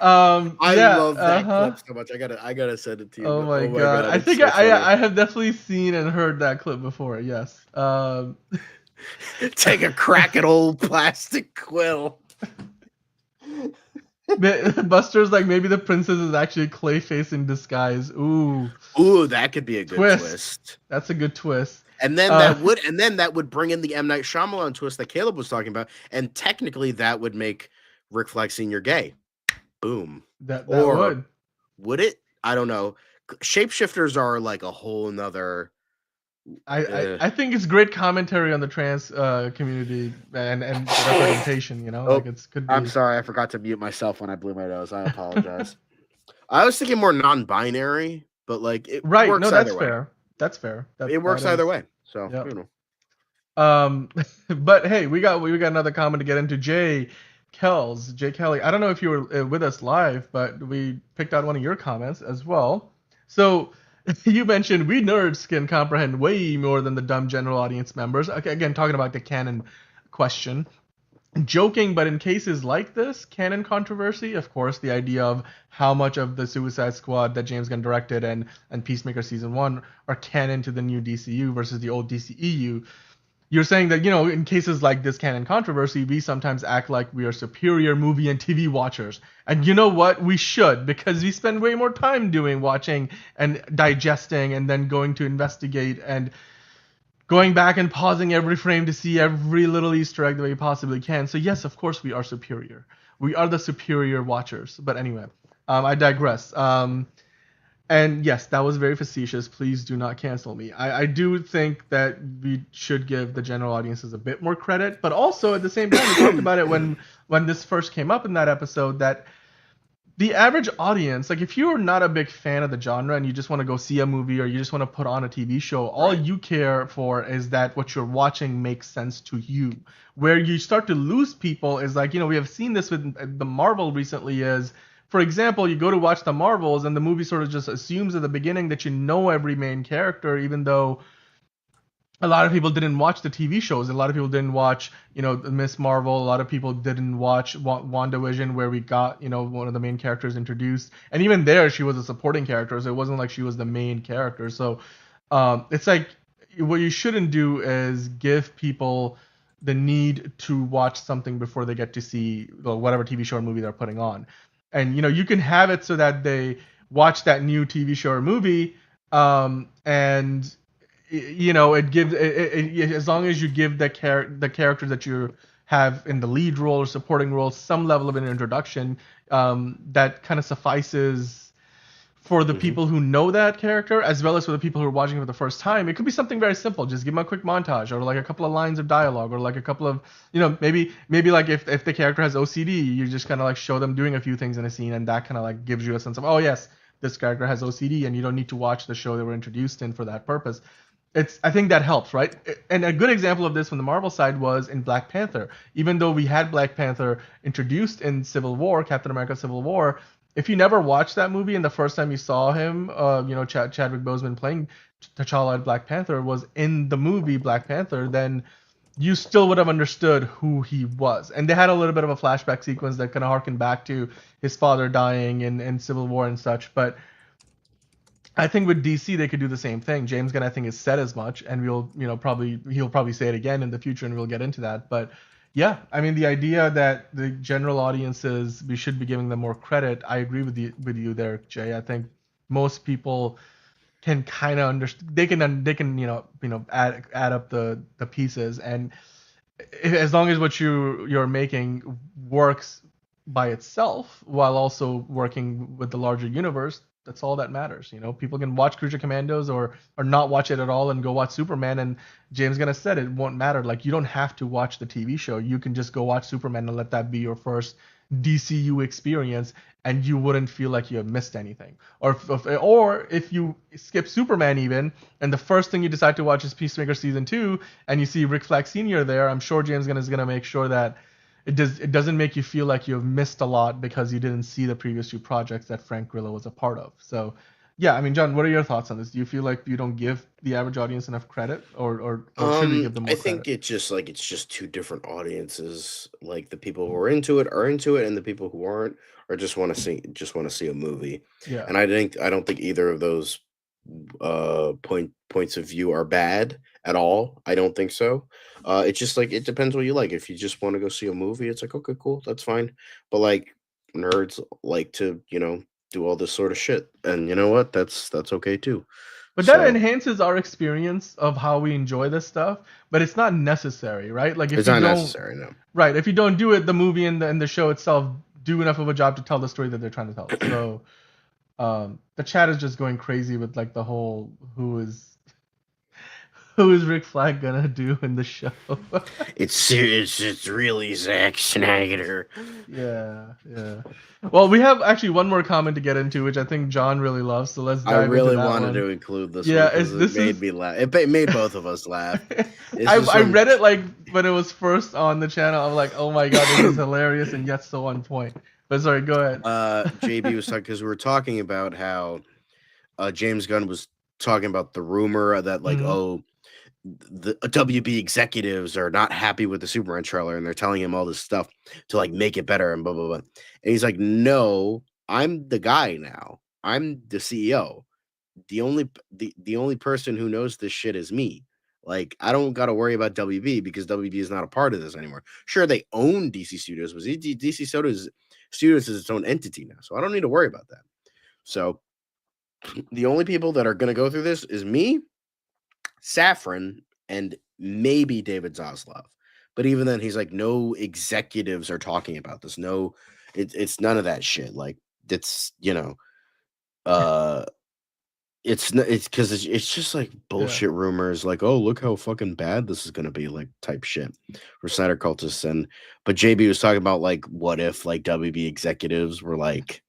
I Yeah, love that uh-huh. clip so much. I gotta send it to you. Oh But my oh my god. god, I it's think so funny. I have definitely seen and heard that clip before. Yes. Take a crack at old plastic quill. Buster's like maybe the princess is actually Clayface in disguise. Ooh, Ooh, that could be a good twist. twist. That's a good twist. And then that would bring in the M. Night Shyamalan twist that Caleb was talking about, and technically that would make Rick Flag Sr. gay. Boom. That Or would. would it? I don't know. Shapeshifters are like a whole nother. I think it's great commentary on the trans community and representation. You know, Oh, like it's could be. I'm sorry, I forgot to mute myself when I blew my nose. I apologize. I was thinking more non-binary, but like it Right. works No, that's either way. fair. That's fair. It works either way. So Yep. you know. But hey, we got another comment to get into. Jay Kelly. I don't know if you were with us live, but we picked out one of your comments as well. So you mentioned we nerds can comprehend way more than the dumb general audience members. Okay, again, talking about the canon question. Joking, but in cases like this, canon controversy, of course, the idea of how much of the Suicide Squad that James Gunn directed and Peacemaker season 1 are canon to the new DCU versus the old DCEU. You're saying that, in cases like this canon controversy, we sometimes act like we are superior movie and TV watchers. And you know what? We should, because we spend way more time watching and digesting and then going to investigate and going back and pausing every frame to see every little Easter egg that we possibly can. So yes, of course we are superior. We are the superior watchers. But anyway, I digress. And yes, that was very facetious. Please do not cancel me. I do think that we should give the general audiences a bit more credit, but also at the same time, we talked about it when this first came up in that episode, that the average audience, like if you're not a big fan of the genre and you just want to go see a movie or you just want to put on a TV show, all you care for is that what you're watching makes sense to you. Where you start to lose people is like, we have seen this with the Marvel recently is, for example, you go to watch the Marvels and the movie sort of just assumes at the beginning that you know every main character, even though a lot of people didn't watch the TV shows. A lot of people didn't watch, Miss Marvel. A lot of people didn't watch WandaVision, where we got, one of the main characters introduced. And even there, she was a supporting character, so it wasn't like she was the main character. So it's like what you shouldn't do is give people the need to watch something before they get to see whatever TV show or movie they're putting on. And, you can have it so that they watch that new TV show or movie, and it gives as long as you give the characters that you have in the lead role or supporting role some level of an introduction, that kind of suffices for the people who know that character as well as for the people who are watching for the first time. It could be something very simple. Just give them a quick montage or like a couple of lines of dialogue or like a couple of, maybe like if the character has OCD, you just kind of like show them doing a few things in a scene, and that kind of like gives you a sense of, oh yes, this character has OCD, and you don't need to watch the show they were introduced in for that purpose. I think that helps, right? And a good example of this from the Marvel side was in Black Panther. Even though we had Black Panther introduced in Civil War, Captain America Civil War, if you never watched that movie and the first time you saw him, Chadwick Boseman playing T'Challa in Black Panther was in the movie Black Panther, then you still would have understood who he was. And they had a little bit of a flashback sequence that kind of harkened back to his father dying in Civil War and such. But I think with DC they could do the same thing. James Gunn, I think, has said as much, and he'll probably say it again in the future, and we'll get into that. But yeah, I mean, the idea that the general audiences, we should be giving them more credit. I agree with you there, Jay. I think most people can kind of understand. They can add up the pieces, and as long as what you're making works by itself while also working with the larger universe, that's all that matters. People can watch Creature Commandos or not watch it at all and go watch Superman, and James Gunn has said it won't matter. Like, you don't have to watch the TV show. You can just go watch Superman and let that be your first DCU experience, and you wouldn't feel like you have missed anything. Or if you skip Superman even, and the first thing you decide to watch is Peacemaker season 2, and you see Rick Flag Sr. there, I'm sure James Gunn is gonna make sure that it doesn't make you feel like you've missed a lot because you didn't see the previous two projects that Frank Grillo was a part of. So yeah, I mean, John, what are your thoughts on this? Do you feel like you don't give the average audience enough credit, or should we give them I more think credit? it's just two different audiences. Like the people who are into it, and the people who aren't, or just want to see a movie. Yeah. And I don't think either of those points of view are bad at all. I don't think so. It's just like it depends what you like. If you just want to go see a movie, it's like okay, cool, that's fine. But like nerds like to, do all this sort of shit. And you know what? That's okay too. But that So enhances our experience of how we enjoy this stuff, but it's not necessary, right? Like if it's you not don't necessary, no. right, if you don't do it, the movie and the show itself do enough of a job to tell the story that they're trying to tell. So the chat is just going crazy with like the whole who is Rick Flag gonna do in the show? It's serious. It's really Zack Snyder. Yeah, yeah. Well, we have actually one more comment to get into, which I think John really loves. So let's I dive into really that wanted one. to include this one Yeah, because it this made is me laugh. It made both of us laugh. This is I from read it like when it was first on the channel. I'm like, oh my god, this is hilarious and yet so on point. But sorry, go ahead. JB was talking because we were talking about how James Gunn was talking about the rumor that like Mhm. the WB executives are not happy with the Superman trailer and they're telling him all this stuff to like make it better and blah blah blah. And he's like, no, I'm the guy now. I'm the CEO. The only person who knows this shit is me. Like I don't got to worry about WB because WB is not a part of this anymore. Sure, they own DC Studios, but DC Studios is its own entity now, so I don't need to worry about that. So the only people that are going to go through this is me, Safran, and maybe David Zaslav. But even then, he's like, no executives are talking about this. No, it's none of that shit. Like it's uh it's because it's just like Yeah. bullshit rumors like oh look how fucking bad this is gonna be like type shit for Snyder cultists. And but JB was talking about like what if like WB executives were like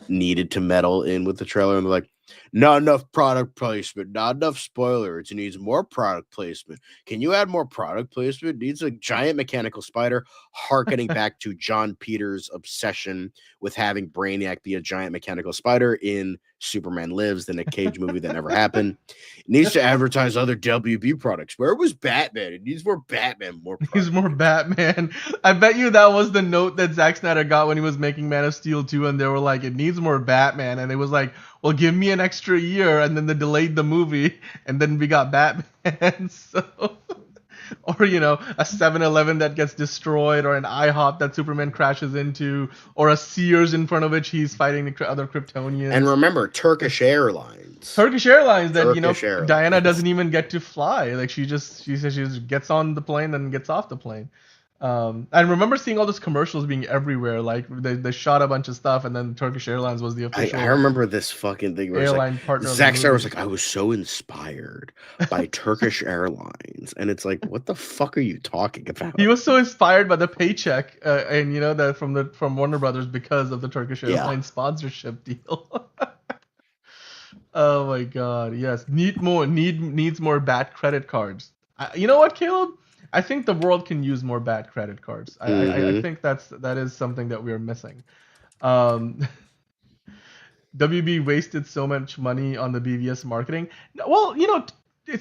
needed to meddle in with the trailer and they're like not enough product placement, not enough spoilers, it needs more product placement. Can you add more product placement? It needs a giant mechanical spider, harkening back to John Peters' obsession with having Brainiac be a giant mechanical spider in Superman Lives, the Nick Cage movie that never happened. It needs to advertise other WB products. Where was Batman? It needs more Batman, more He's product more placement. Batman. I bet you that was the note that Zack Snyder got when he was making Man of Steel 2, and they were like, it needs more Batman. And it was like, well, give me an extra year. And then they delayed the movie, and then we got Batman. So, or, a 7-Eleven that gets destroyed, or an IHOP that Superman crashes into, or a Sears in front of which he's fighting the other And Kryptonians. remember, Turkish Airlines. Turkish Airlines that Turkish Diana Airlines. doesn't even get to fly. Like she says she just gets on the plane and gets off the plane. I remember seeing all those commercials being everywhere. Like they shot a bunch of stuff, and then Turkish Airlines was the I official remember this fucking thing where it's like airline partner of the Zack Snyder was movie. like, I was so inspired by Turkish Airlines. And it's like, what the fuck are you talking He about? was so inspired by the paycheck, and that from Warner Brothers because of the Turkish Yeah. Airlines sponsorship deal. Oh my god, yes. Needs more bad credit cards. You know what, Caleb? I think the world can use more bad credit cards. I Mm-hmm. think that is something that we are missing. Um, WB wasted so much money on the BVS marketing. Well,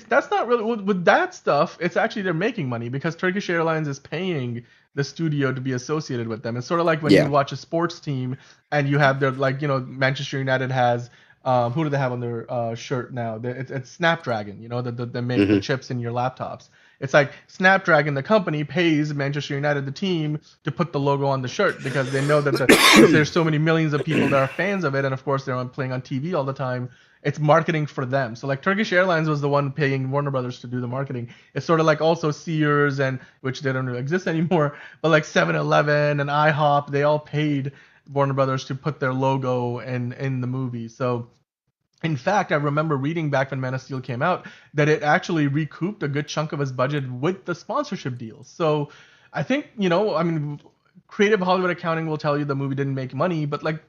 that's not really with that stuff. It's actually they're making money because Turkish Airlines is paying the studio to be associated with them. It's sort of like when you Yeah. watch a sports team and you have their like Manchester United has who do they have on their shirt now? It's Snapdragon. They make the Mm-hmm. chips in your laptops. It's like Snapdragon, the company, pays Manchester United, the team, to put the logo on the shirt because they know that since there's so many millions of people that are fans of it, and of course they're playing on TV all the time, it's marketing for them. So like Turkish Airlines was the one paying Warner Brothers to do the marketing. It's sort of like also Sears and which they don't really exist anymore, but like 7-Eleven and IHOP, they all paid Warner Brothers to put their logo in the movie. So in fact, I remember reading back when Man of Steel came out that it actually recouped a good chunk of his budget with the sponsorship deals. So I think, I mean, creative Hollywood accounting will tell you the movie didn't make money, but like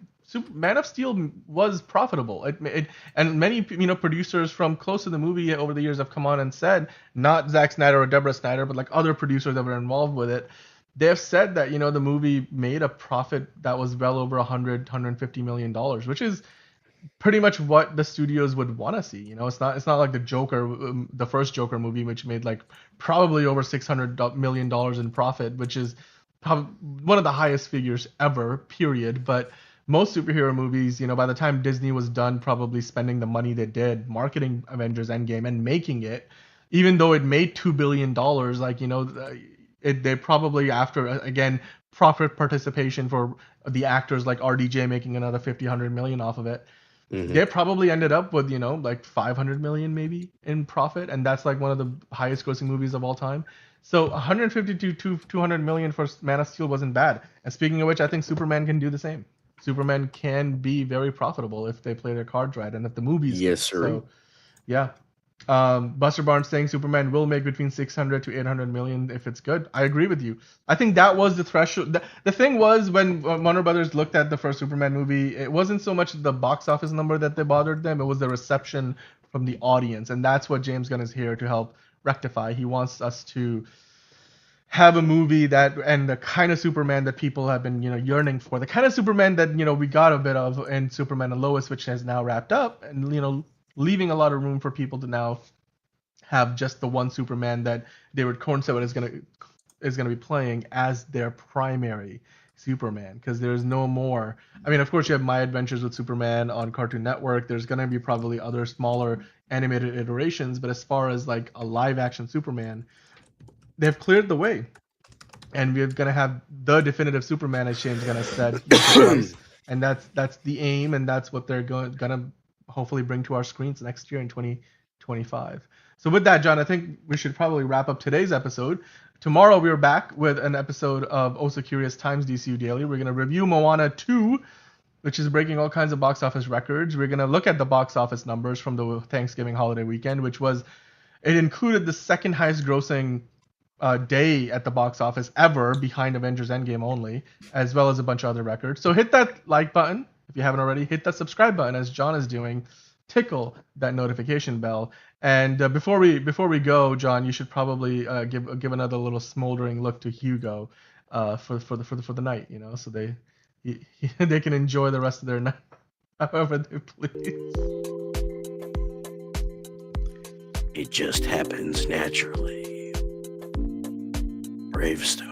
Man of Steel was profitable. And many producers from close to the movie over the years have come on and said, not Zack Snyder or Deborah Snyder, but like other producers that were involved with it, they've said that the movie made a profit that was well over 150 million dollars, which is pretty much what the studios would want to see. It's not like the Joker, the first Joker movie, which made like probably over $600 million in profit, which is one of the highest figures ever, period. But most superhero movies, by the time Disney was done probably spending the money they did marketing Avengers Endgame and making it, even though it made $2 billion, like they probably, after again profit participation for the actors like RDJ making another 50 100 million off of it, they probably ended up with like 500 million maybe in profit, and that's like one of the highest grossing movies of all time. So 150 to 200 million for Man of Steel wasn't bad. And speaking of which, I think Superman can do the same. Superman can be very profitable if they play their cards right and if the movie's Yes, good. sir. So yeah. Buster Barnes saying Superman will make between 600 to 800 million if it's good. I agree with you. I think that was the threshold. The thing was, when Warner Brothers looked at the first Superman movie, it wasn't so much the box office number that they bothered them. It was the reception from the audience, and that's what James Gunn is here to help rectify. He wants us to have a movie that, and the kind of Superman that people have been yearning for, the kind of Superman that we got a bit of in Superman and Lois, which has now wrapped up, and leaving a lot of room for people to now have just the one Superman that David Cornsett is gonna be playing as their primary Superman, because there's no more. I mean, of course, you have My Adventures with Superman on Cartoon Network. There's gonna be probably other smaller animated iterations, but as far as like a live action Superman, they've cleared the way, and we're gonna have the definitive Superman, as James Gunn has said twice, and that's the aim, and that's what they're gonna hopefully bring to our screens next year in 2025. So with that, John, I think we should probably wrap up today's episode. Tomorrow we're back with an episode of Oh So Curious Times DCU Daily. We're gonna review Moana 2, which is breaking all kinds of box office records. We're gonna look at the box office numbers from the Thanksgiving holiday weekend, which was, it included the second highest grossing day at the box office ever, behind Avengers Endgame only, as well as a bunch of other records. So hit that like button if you haven't already. Hit that subscribe button, as John is doing. Tickle that notification bell. And before we go, John, you should probably give another little smoldering look to Hugo for the night, so they can enjoy the rest of their night however they please. It just happens naturally. Gravestone.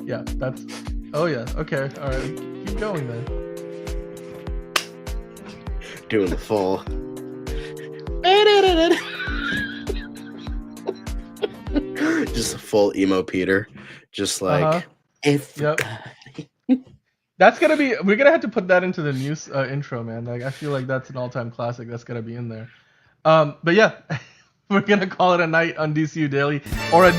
Yeah, that's. Oh yeah. Okay. All right. Keep going then. Doing the full. Just a full emo Peter. Just like if. Yep. That's gonna be. We're gonna have to put that into the news intro, man. Like, I feel like that's an all-time classic. That's gonna be in there. But yeah, we're gonna call it a night on DCU Daily, or a.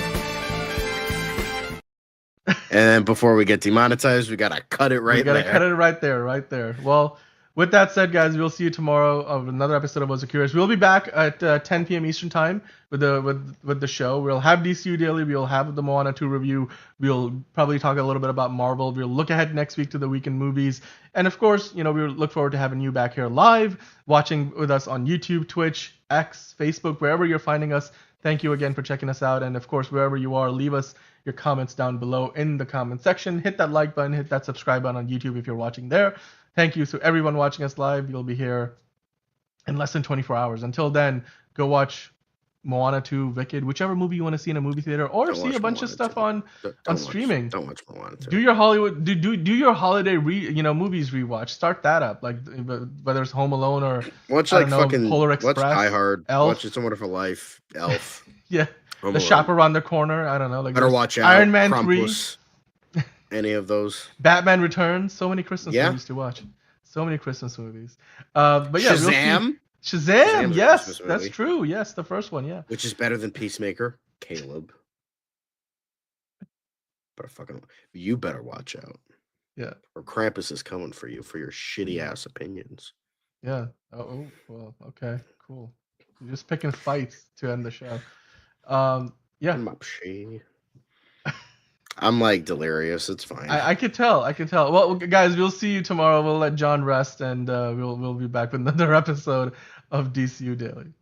And then before we get demonetized, we gotta cut it right there. We gotta cut it right there. Well, with that said, guys, we'll see you tomorrow of another episode of Oh So Curious. We'll be back at 10 p.m. Eastern time with the show. We'll have DCU Daily. We'll have the Moana 2 review. We'll probably talk a little bit about Marvel. We'll look ahead next week to the weekend movies. And of course, we look forward to having you back here live, watching with us on YouTube, Twitch, X, Facebook, wherever you're finding us. Thank you again for checking us out. And of course, wherever you are, leave us your comments down below in the comment section. Hit that like button, hit that subscribe button on YouTube if you're watching there. Thank you to everyone watching us live. You'll be here in less than 24 hours. Until then, go watch Moana 2, Wicked, whichever movie you want to see in a movie theater, or see a bunch of stuff on streaming. Don't watch Moana 2. Do your Hollywood, do your holiday movies rewatch. Start that up, like whether it's Home Alone or watch fucking Polar Express, watch Die Hard, Elf. Watch It's a Wonderful Life, Elf. Yeah. Home The Alone. Shop Around the Corner. I don't know. Like, better watch out. Iron Man Krampus, 3. Any of those. Batman Returns. So many Christmas movies to watch. So many Christmas movies. But yeah, Shazam. Shazam. Yes, that's true. Yes, the first one. Yeah. Which is better than Peacemaker? Caleb. You better watch out. Yeah. Or Krampus is coming for you for your shitty ass opinions. Yeah. Oh well. Okay. Cool. You're just picking fights to end the show. Yeah. I'm like delirious. It's fine. I could tell. I could tell. Well, guys, we'll see you tomorrow. We'll let John rest, and we'll be back with another episode of DCU Daily.